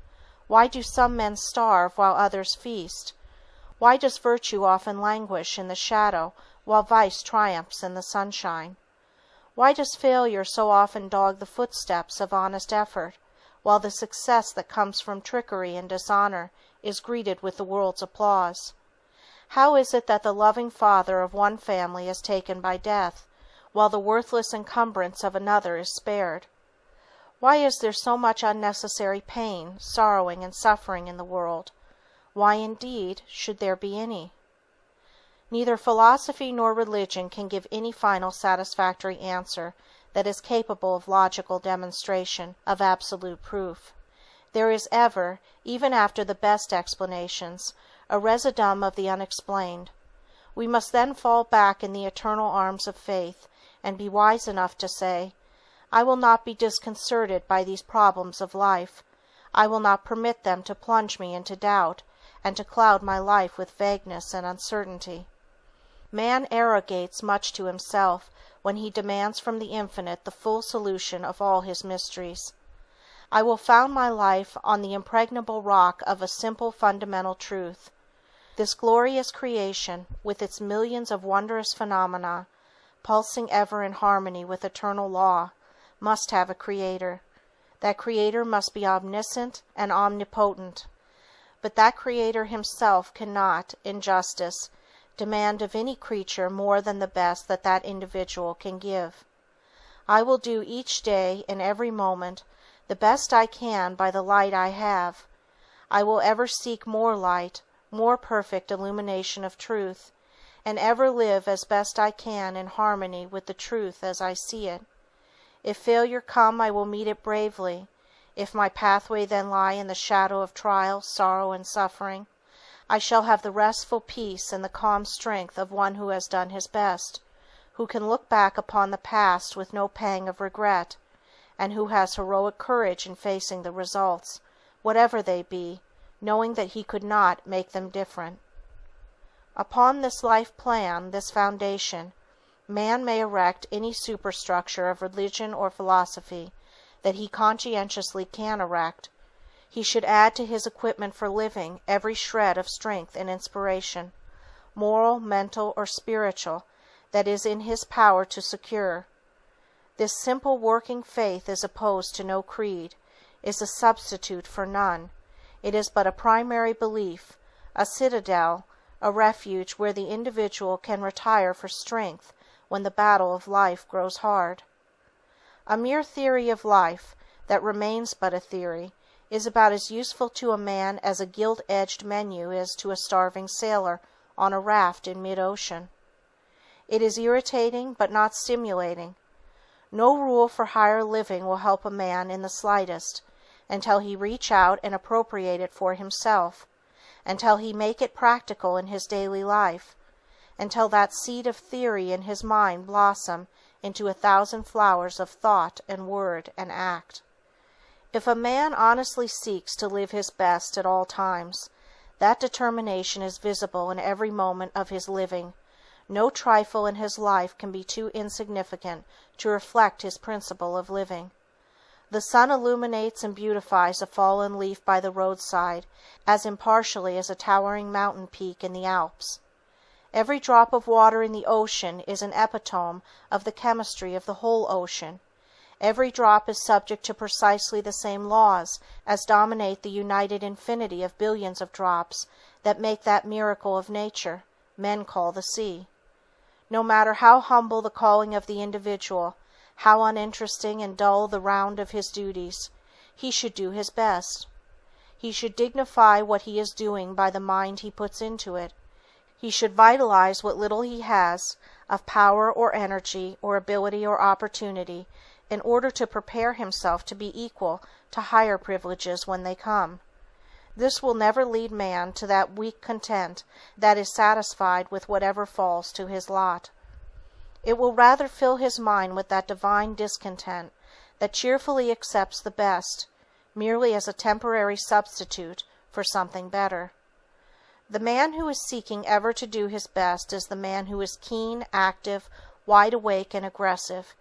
Why do some men starve while others feast? Why does virtue often languish in the shadow while vice triumphs in the sunshine? Why does failure so often dog the footsteps of honest effort, while the success that comes from trickery and dishonor is greeted with the world's applause? How is it that the loving father of one family is taken by death, while the worthless encumbrance of another is spared? Why is there so much unnecessary pain, sorrowing, and suffering in the world? Why, indeed, should there be any? Neither philosophy nor religion can give any final satisfactory answer that is capable of logical demonstration, of absolute proof. There is ever, even after the best explanations, a residuum of the unexplained. We must then fall back in the eternal arms of faith, and be wise enough to say, I will not be disconcerted by these problems of life. I will not permit them to plunge me into doubt, and to cloud my life with vagueness and uncertainty. Man arrogates much to himself when he demands from the Infinite the full solution of all his mysteries. I will found my life on the impregnable rock of a simple fundamental truth. This glorious creation, with its millions of wondrous phenomena, pulsing ever in harmony with eternal law, must have a creator. That creator must be omniscient and omnipotent. But that creator himself cannot, in justice, demand of any creature more than the best that that individual can give. I will do each day and every moment the best I can by the light I have. I will ever seek more light, more perfect illumination of truth, and ever live as best I can in harmony with the truth as I see it. If failure come, I will meet it bravely. If my pathway then lie in the shadow of trial, sorrow, and suffering, I shall have the restful peace and the calm strength of one who has done his best, who can look back upon the past with no pang of regret, and who has heroic courage in facing the results, whatever they be, knowing that he could not make them different. Upon this life plan, this foundation, man may erect any superstructure of religion or philosophy that he conscientiously can erect. He should add to his equipment for living every shred of strength and inspiration, moral, mental, or spiritual, that is in his power to secure. This simple working faith is opposed to no creed, is a substitute for none. It is but a primary belief, a citadel, a refuge where the individual can retire for strength when the battle of life grows hard. A mere theory of life, that remains but a theory, is about as useful to a man as a gilt-edged menu is to a starving sailor on a raft in mid-ocean. It is irritating but not stimulating. No rule for higher living will help a man in the slightest, until he reach out and appropriate it for himself, until he make it practical in his daily life, until that seed of theory in his mind blossom into 1,000 flowers of thought and word and act. If a man honestly seeks to live his best at all times, that determination is visible in every moment of his living. No trifle in his life can be too insignificant to reflect his principle of living. The sun illuminates and beautifies a fallen leaf by the roadside as impartially as a towering mountain peak in the Alps. Every drop of water in the ocean is an epitome of the chemistry of the whole ocean. Every drop is subject to precisely the same laws as dominate the united infinity of billions of drops that make that miracle of nature men call the sea. No matter how humble the calling of the individual, how uninteresting and dull the round of his duties, he should do his best. He should dignify what he is doing by the mind he puts into it. He should vitalize what little he has of power or energy or ability or opportunity in order to prepare himself to be equal to higher privileges when they come. This will never lead man to that weak content that is satisfied with whatever falls to his lot. It will rather fill his mind with that divine discontent that cheerfully accepts the best, merely as a temporary substitute for something better. The man who is seeking ever to do his best is the man who is keen, active, wide awake, and aggressive.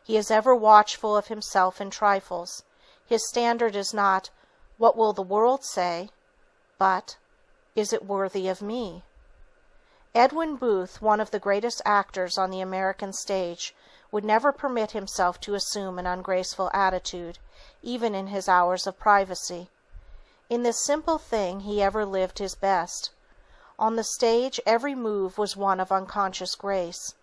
He is ever watchful of himself in trifles. His standard is not, "What will the world say?" but, "Is it worthy of me?" Edwin Booth, one of the greatest actors on the American stage, would never permit himself to assume an ungraceful attitude, even in his hours of privacy. In this simple thing he ever lived his best. On the stage every move was one of unconscious grace.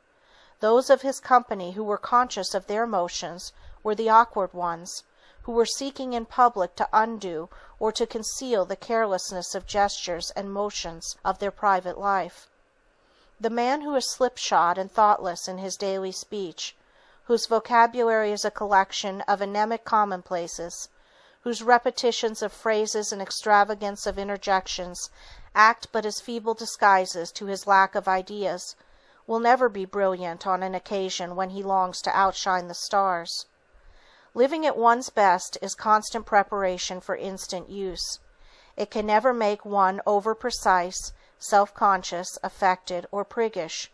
Those of his company who were conscious of their motions were the awkward ones, who were seeking in public to undo or to conceal the carelessness of gestures and motions of their private life. The man who is slipshod and thoughtless in his daily speech, whose vocabulary is a collection of anemic commonplaces, whose repetitions of phrases and extravagance of interjections act but as feeble disguises to his lack of ideas, will never be brilliant on an occasion when he longs to outshine the stars. Living at one's best is constant preparation for instant use. It can never make one over-precise, self-conscious, affected, or priggish.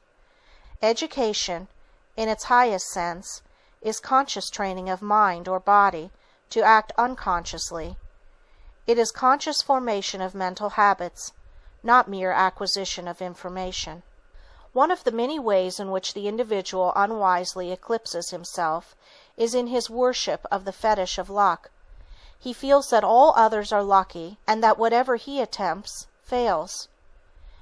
Education, in its highest sense, is conscious training of mind or body to act unconsciously. It is conscious formation of mental habits, not mere acquisition of information. One of the many ways in which the individual unwisely eclipses himself is in his worship of the fetish of luck. He feels that all others are lucky, and that whatever he attempts fails.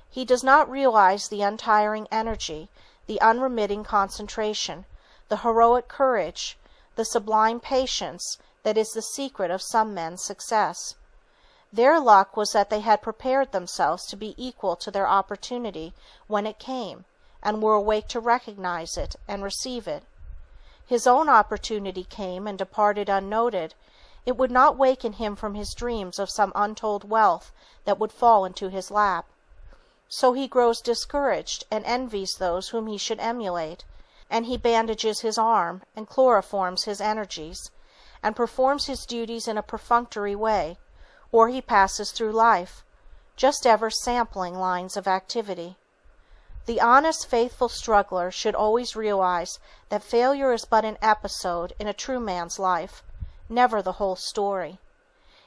He does not realize the untiring energy, the unremitting concentration, the heroic courage, the sublime patience that is the secret of some men's success. Their luck was that they had prepared themselves to be equal to their opportunity when it came, and were awake to recognize it and receive it. His own opportunity came and departed unnoted. It would not waken him from his dreams of some untold wealth that would fall into his lap. So he grows discouraged and envies those whom he should emulate, and he bandages his arm and chloroforms his energies, and performs his duties in a perfunctory way, or he passes through life, just ever sampling lines of activity. The honest, faithful struggler should always realize that failure is but an episode in a true man's life, never the whole story.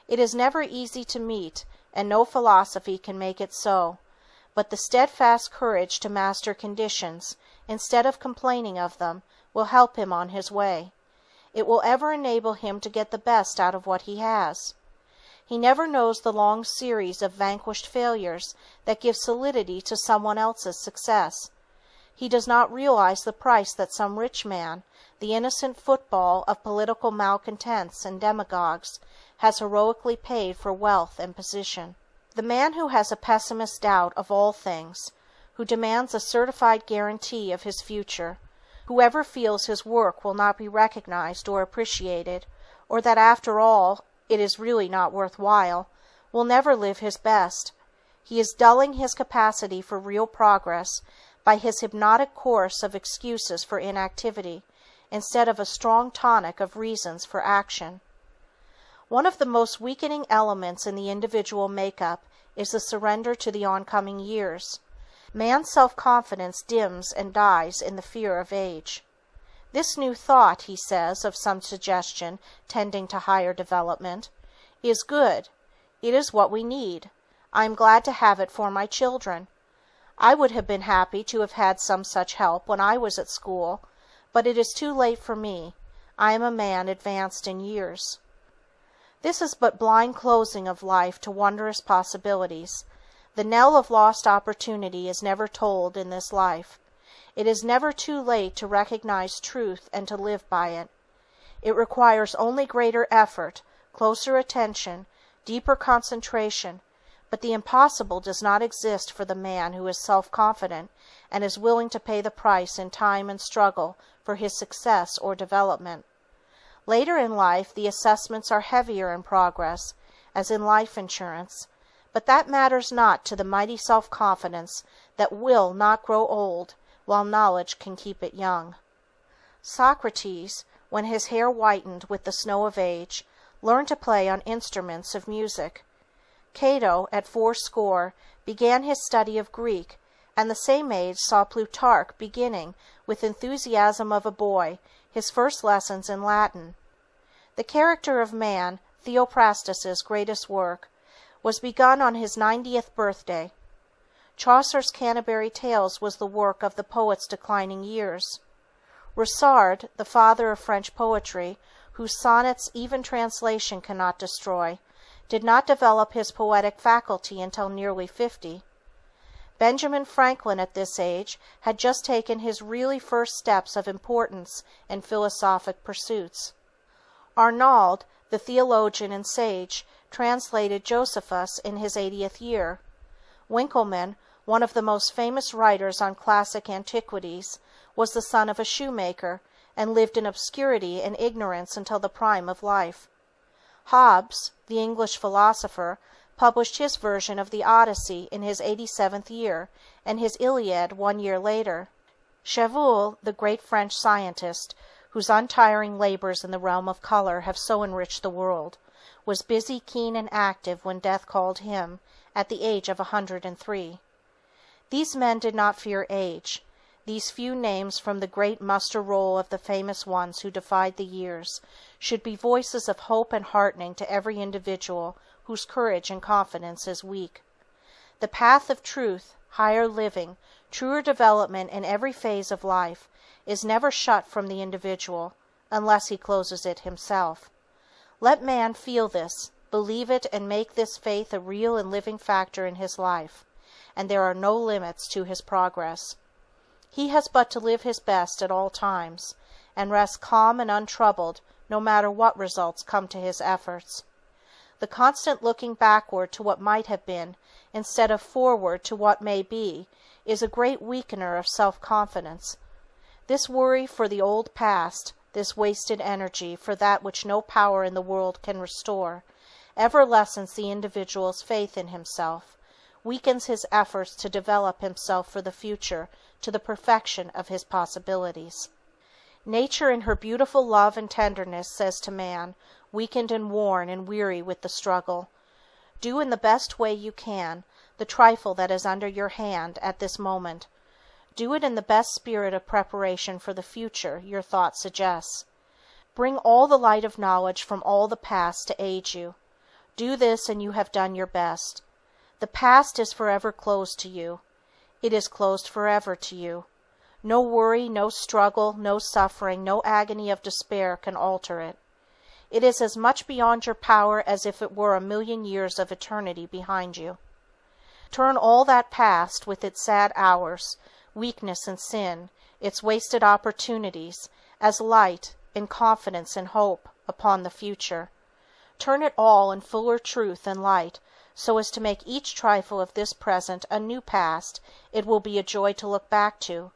It is never easy to meet, and no philosophy can make it so, but the steadfast courage to master conditions, instead of complaining of them, will help him on his way. It will ever enable him to get the best out of what he has. He never knows the long series of vanquished failures that give solidity to someone else's success. He does not realize the price that some rich man, the innocent football of political malcontents and demagogues, has heroically paid for wealth and position. The man who has a pessimist's doubt of all things, who demands a certified guarantee of his future, whoever feels his work will not be recognized or appreciated, or that after all it is really not worth while, will never live his best. He is dulling his capacity for real progress by his hypnotic course of excuses for inactivity, instead of a strong tonic of reasons for action. One of the most weakening elements in the individual makeup is the surrender to the oncoming years. Man's self-confidence dims and dies in the fear of age. This new thought, he says of some suggestion tending to higher development, is good. It is what we need. I am glad to have it for my children. I would have been happy to have had some such help when I was at school, but it is too late for me. I am a man advanced in years. This is but blind closing of life to wondrous possibilities. The knell of lost opportunity is never tolled in this life. It is never too late to recognize truth and to live by it. It requires only greater effort, closer attention, deeper concentration, but the impossible does not exist for the man who is self-confident and is willing to pay the price in time and struggle for his success or development. Later in life the assessments are heavier in progress, as in life insurance, but that matters not to the mighty self-confidence that will not grow old while knowledge can keep it young. Socrates, when his hair whitened with the snow of age, learned to play on instruments of music. Cato, at 80, began his study of Greek, and the same age saw Plutarch beginning, with enthusiasm of a boy, his first lessons in Latin. The Character of Man, Theophrastus's greatest work, was begun on his 90th birthday. Chaucer's Canterbury Tales was the work of the poet's declining years. Ronsard, the father of French poetry, whose sonnets even translation cannot destroy, did not develop his poetic faculty until nearly 50. Benjamin Franklin at this age had just taken his really first steps of importance in philosophic pursuits. Arnauld, the theologian and sage, translated Josephus in his 80th year. Winckelmann, one of the most famous writers on classic antiquities, was the son of a shoemaker, and lived in obscurity and ignorance until the prime of life. Hobbes, the English philosopher, published his version of the Odyssey in his 87th year, and his Iliad 1 year later. Chevreul, the great French scientist, whose untiring labors in the realm of color have so enriched the world, was busy, keen, and active when death called him, at the age of 103. These men did not fear age. These few names from the great muster roll of the famous ones who defied the years should be voices of hope and heartening to every individual whose courage and confidence is weak. The path of truth, higher living, truer development in every phase of life is never shut from the individual, unless he closes it himself. Let man feel this, believe it, and make this faith a real and living factor in his life, and there are no limits to his progress. He has but to live his best at all times, and rest calm and untroubled no matter what results come to his efforts. The constant looking backward to what might have been, instead of forward to what may be, is a great weakener of self-confidence. This worry for the old past, this wasted energy for that which no power in the world can restore, ever lessens the individual's faith in himself, weakens his efforts to develop himself for the future to the perfection of his possibilities. Nature in her beautiful love and tenderness says to man, weakened and worn and weary with the struggle, do in the best way you can the trifle that is under your hand at this moment. Do it in the best spirit of preparation for the future your thought suggests. Bring all the light of knowledge from all the past to aid you. Do this and you have done your best. The past is forever closed to you. It is closed forever to you. No worry, no struggle, no suffering, no agony of despair can alter it. It is as much beyond your power as if it were 1,000,000 years of eternity behind you. Turn all that past, with its sad hours, weakness and sin, its wasted opportunities, as light, in confidence and hope, upon the future. Turn it all in fuller truth and light, so as to make each trifle of this present a new past it will be a joy to look back to,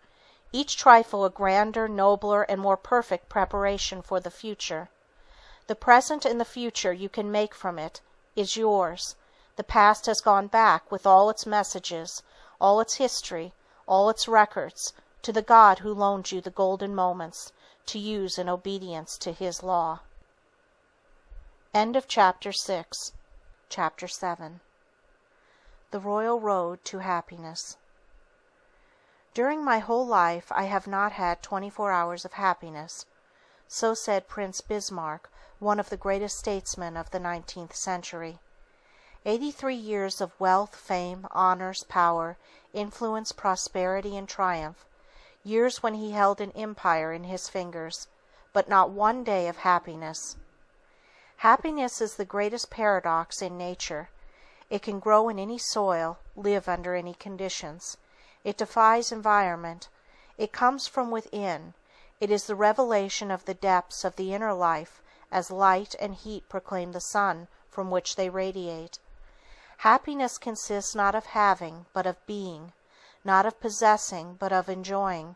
each trifle a grander, nobler, and more perfect preparation for the future. The present and the future you can make from it is yours. The past has gone back with all its messages, all its history, all its records, to the God who loaned you the golden moments to use in obedience to His law. End of Chapter 6. Chapter 7. The Royal Road to Happiness. During my whole life I have not had 24 hours of happiness. So said Prince Bismarck, one of the greatest statesmen of the 19th century. 83 years of wealth, fame, honors, power, influence, prosperity, and triumph, years when he held an empire in his fingers, but not one day of happiness. Happiness is the greatest paradox in nature. It can grow in any soil, live under any conditions. It defies environment. It comes from within. It is the revelation of the depths of the inner life, as light and heat proclaim the sun from which they radiate. Happiness consists not of having, but of being; not of possessing, but of enjoying.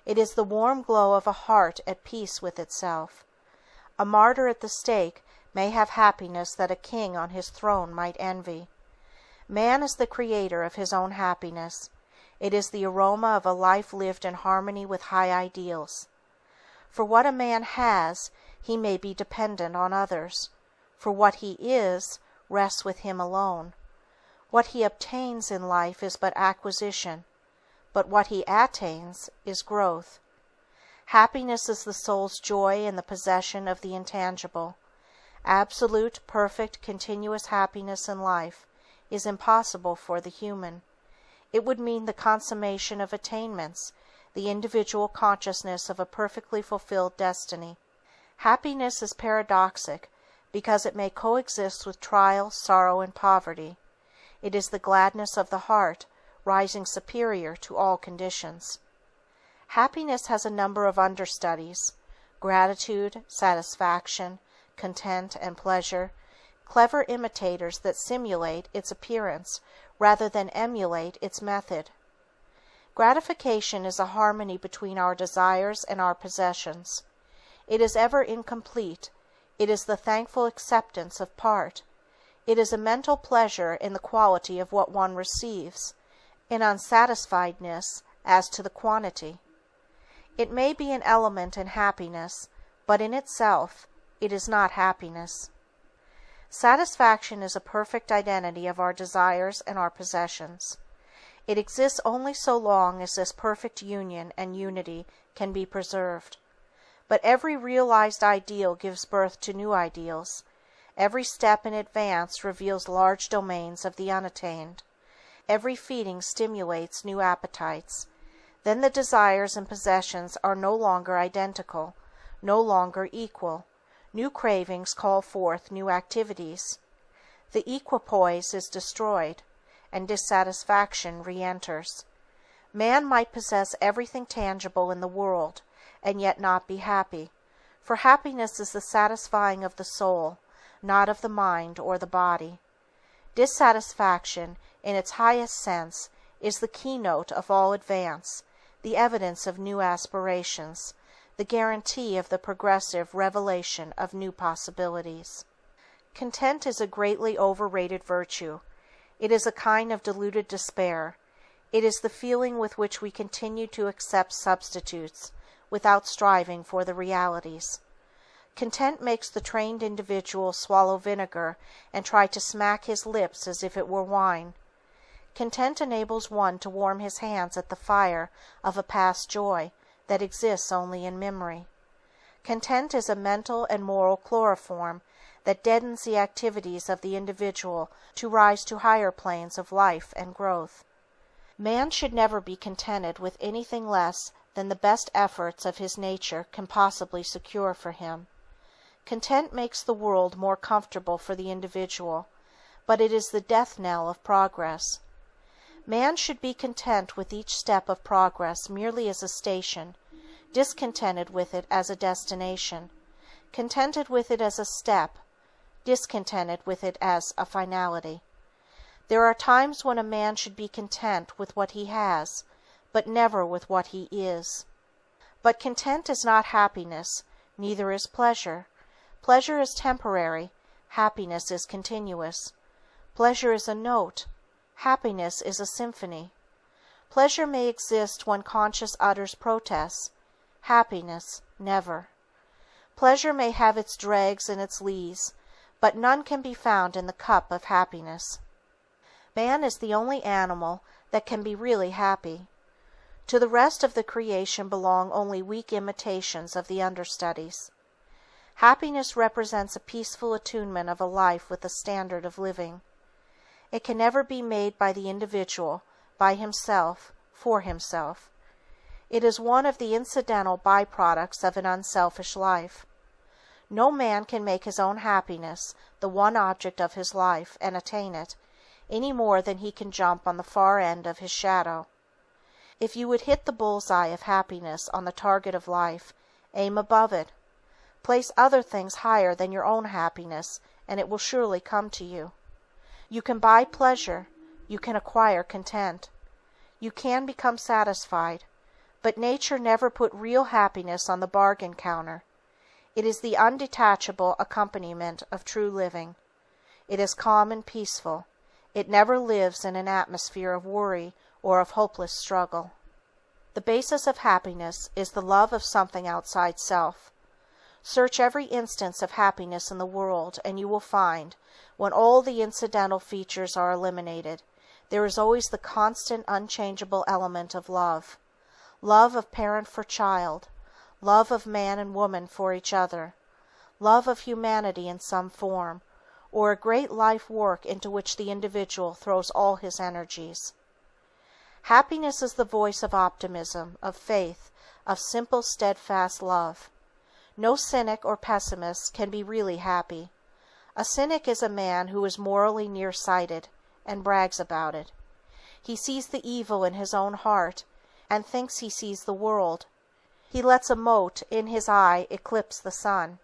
It is the warm glow of a heart at peace with itself. A martyr at the stake may have happiness that a king on his throne might envy. Man is the creator of his own happiness. It is the aroma of a life lived in harmony with high ideals. For what a man has, he may be dependent on others. For what he is, rests with him alone. What he obtains in life is but acquisition, but what he attains is growth. Happiness is the soul's joy in the possession of the intangible. Absolute, perfect, continuous happiness in life is impossible for the human. It would mean the consummation of attainments, the individual consciousness of a perfectly fulfilled destiny. Happiness is paradoxic because it may coexist with trial, sorrow, and poverty. It is the gladness of the heart, rising superior to all conditions. Happiness has a number of understudies: gratitude, satisfaction, content, and pleasure, clever imitators that simulate its appearance rather than emulate its method. Gratification is a harmony between our desires and our possessions. It is ever incomplete. It is the thankful acceptance of part. It is a mental pleasure in the quality of what one receives, an unsatisfiedness as to the quantity. It may be an element in happiness, but in itself it is not happiness. Satisfaction is a perfect identity of our desires and our possessions. It exists only so long as this perfect union and unity can be preserved. But every realized ideal gives birth to new ideals. Every step in advance reveals large domains of the unattained. Every feeding stimulates new appetites. Then the desires and possessions are no longer identical, no longer equal. New cravings call forth new activities. The equipoise is destroyed, and dissatisfaction re-enters. Man might possess everything tangible in the world, and yet not be happy, for happiness is the satisfying of the soul, not of the mind or the body. Dissatisfaction, in its highest sense, is the keynote of all advance, the evidence of new aspirations, the guarantee of the progressive revelation of new possibilities. Content is a greatly overrated virtue. It is a kind of diluted despair. It is the feeling with which we continue to accept substitutes, without striving for the realities. Content makes the trained individual swallow vinegar and try to smack his lips as if it were wine. Content enables one to warm his hands at the fire of a past joy that exists only in memory. Content is a mental and moral chloroform that deadens the activities of the individual to rise to higher planes of life and growth. Man should never be contented with anything less than the best efforts of his nature can possibly secure for him. Content makes the world more comfortable for the individual, but it is the death knell of progress. Man should be content with each step of progress merely as a station, discontented with it as a destination, contented with it as a step, discontented with it as a finality. There are times when a man should be content with what he has, but never with what he is. But content is not happiness, neither is pleasure. Pleasure is temporary, happiness is continuous. Pleasure is a note, happiness is a symphony. Pleasure may exist when conscience utters protests, happiness never. Pleasure may have its dregs and its lees, but none can be found in the cup of happiness. Man is the only animal that can be really happy. To the rest of the creation belong only weak imitations of the understudies. Happiness represents a peaceful attunement of a life with a standard of living. It can never be made by the individual, by himself, for himself. It is one of the incidental byproducts of an unselfish life. No man can make his own happiness the one object of his life and attain it, any more than he can jump on the far end of his shadow. If you would hit the bull's-eye of happiness on the target of life, aim above it. Place other things higher than your own happiness, and it will surely come to you. You can buy pleasure, you can acquire content. You can become satisfied, but nature never put real happiness on the bargain counter. It is the undetachable accompaniment of true living. It is calm and peaceful. It never lives in an atmosphere of worry or of hopeless struggle. The basis of happiness is the love of something outside self. Search every instance of happiness in the world, and you will find, when all the incidental features are eliminated, there is always the constant, unchangeable element of love. Love of parent for child, love of man and woman for each other, love of humanity in some form, or a great life work into which the individual throws all his energies. Happiness is the voice of optimism, of faith, of simple, steadfast love. No cynic or pessimist can be really happy. A cynic is a man who is morally nearsighted, and brags about it. He sees the evil in his own heart, and thinks he sees the world. He lets a mote in his eye eclipse the sun.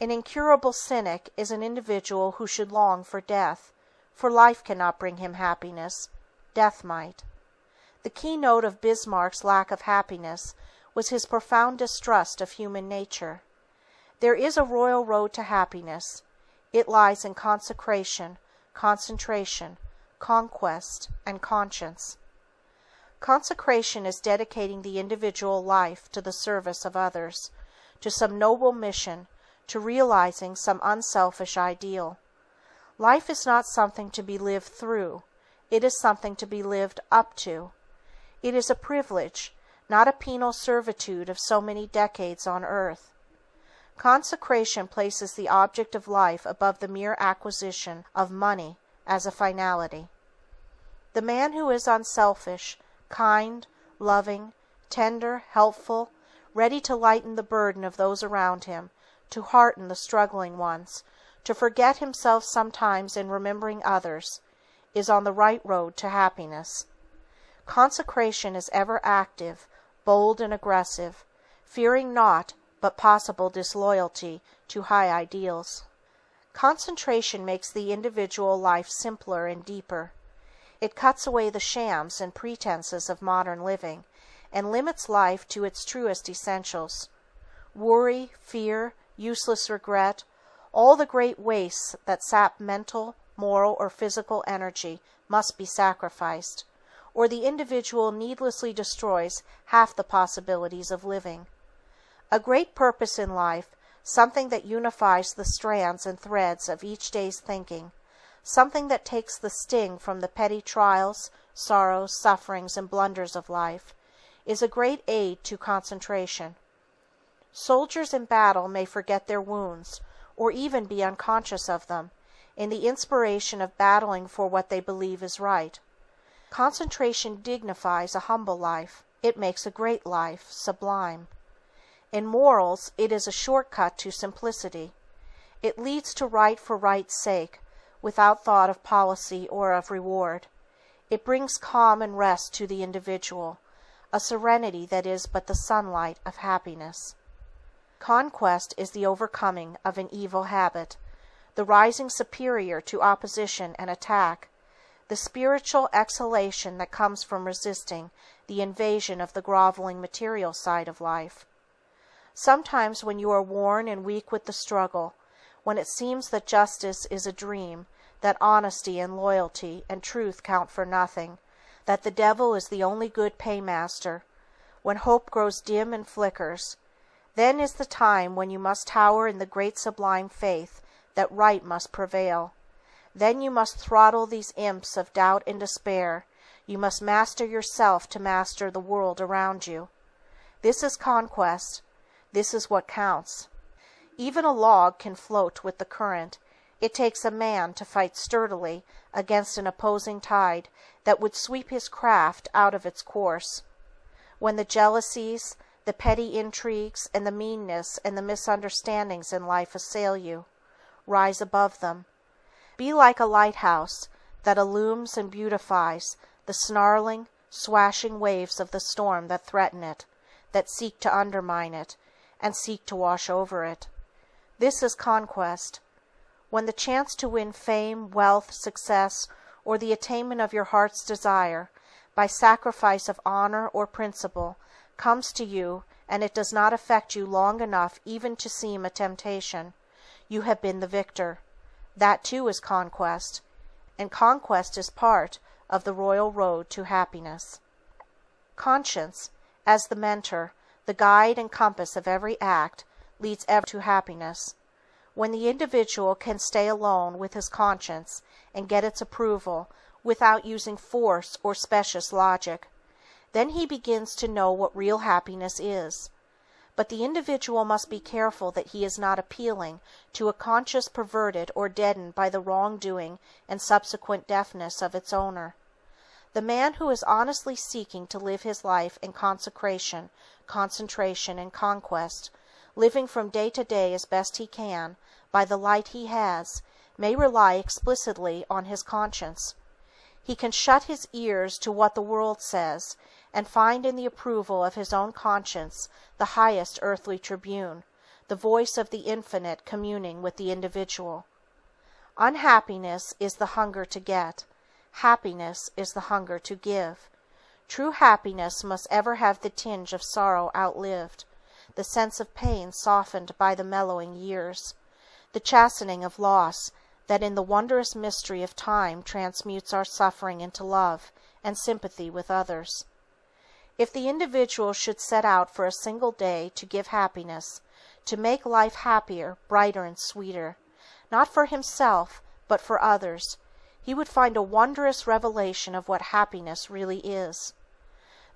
An incurable cynic is an individual who should long for death, for life cannot bring him happiness, death might. The keynote of Bismarck's lack of happiness was his profound distrust of human nature. There is a royal road to happiness. It lies in consecration, concentration, conquest, and conscience. Consecration is dedicating the individual life to the service of others, to some noble mission, to realizing some unselfish ideal. Life is not something to be lived through, it is something to be lived up to. It is a privilege, not a penal servitude of so many decades on earth. Consecration places the object of life above the mere acquisition of money as a finality. The man who is unselfish, kind, loving, tender, helpful, ready to lighten the burden of those around him, to hearten the struggling ones, to forget himself sometimes in remembering others, is on the right road to happiness. Consecration is ever active, bold and aggressive, fearing naught but possible disloyalty to high ideals. Concentration makes the individual life simpler and deeper. It cuts away the shams and pretenses of modern living, and limits life to its truest essentials. Worry, fear, useless regret, all the great wastes that sap mental, moral, or physical energy must be sacrificed, or the individual needlessly destroys half the possibilities of living. A great purpose in life, something that unifies the strands and threads of each day's thinking, something that takes the sting from the petty trials, sorrows, sufferings, and blunders of life, is a great aid to concentration. Soldiers in battle may forget their wounds, or even be unconscious of them, in the inspiration of battling for what they believe is right. Concentration dignifies a humble life. It makes a great life sublime. In morals, it is a shortcut to simplicity. It leads to right for right's sake, without thought of policy or of reward. It brings calm and rest to the individual, a serenity that is but the sunlight of happiness. Conquest is the overcoming of an evil habit, the rising superior to opposition and attack, the spiritual exhalation that comes from resisting the invasion of the groveling material side of life. Sometimes when you are worn and weak with the struggle, when it seems that justice is a dream, that honesty and loyalty and truth count for nothing, that the devil is the only good paymaster, when hope grows dim and flickers, then is the time when you must tower in the great sublime faith that right must prevail. Then you must throttle these imps of doubt and despair. You must master yourself to master the world around you. This is conquest. This is what counts. Even a log can float with the current. It takes a man to fight sturdily against an opposing tide that would sweep his craft out of its course. When the jealousies, the petty intrigues, and the meanness and the misunderstandings in life assail you, rise above them. Be like a lighthouse that illumes and beautifies the snarling, swashing waves of the storm that threaten it, that seek to undermine it, and seek to wash over it. This is conquest. When the chance to win fame, wealth, success, or the attainment of your heart's desire, by sacrifice of honor or principle, comes to you, and it does not affect you long enough even to seem a temptation, you have been the victor. That too is conquest, and conquest is part of the royal road to happiness. Conscience, as the mentor, the guide and compass of every act, leads ever to happiness. When the individual can stay alone with his conscience and get its approval without using force or specious logic, then he begins to know what real happiness is. But the individual must be careful that he is not appealing to a conscience perverted or deadened by the wrongdoing and subsequent deafness of its owner. The man who is honestly seeking to live his life in consecration, concentration, and conquest, living from day to day as best he can, by the light he has, may rely explicitly on his conscience. He can shut his ears to what the world says, and find in the approval of his own conscience the highest earthly tribune, the voice of the infinite communing with the individual. Unhappiness is the hunger to get. Happiness is the hunger to give. True happiness must ever have the tinge of sorrow outlived, the sense of pain softened by the mellowing years, the chastening of loss that in the wondrous mystery of time transmutes our suffering into love and sympathy with others. If the individual should set out for a single day to give happiness, to make life happier, brighter, and sweeter, not for himself, but for others, he would find a wondrous revelation of what happiness really is.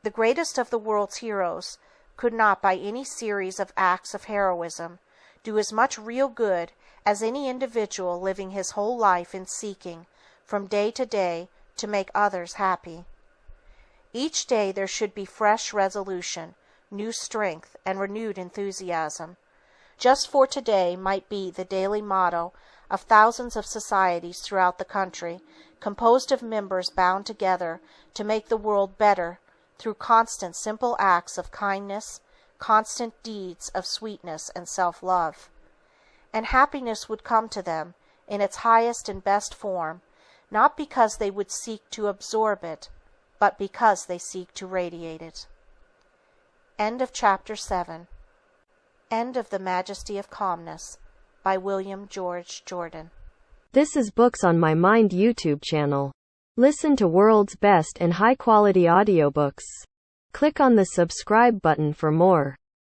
The greatest of the world's heroes could not by any series of acts of heroism do as much real good as any individual living his whole life in seeking, from day to day, to make others happy. Each day there should be fresh resolution, new strength, and renewed enthusiasm. Just for today might be the daily motto of thousands of societies throughout the country, composed of members bound together to make the world better through constant simple acts of kindness, constant deeds of sweetness and self-love. And happiness would come to them in its highest and best form, not because they would seek to absorb it, but because they seek to radiate it. End of Chapter 7. End of The Majesty of Calmness by William George Jordan. This is Books on My Mind YouTube channel. Listen to world's best and high-quality audiobooks. Click on the subscribe button for more.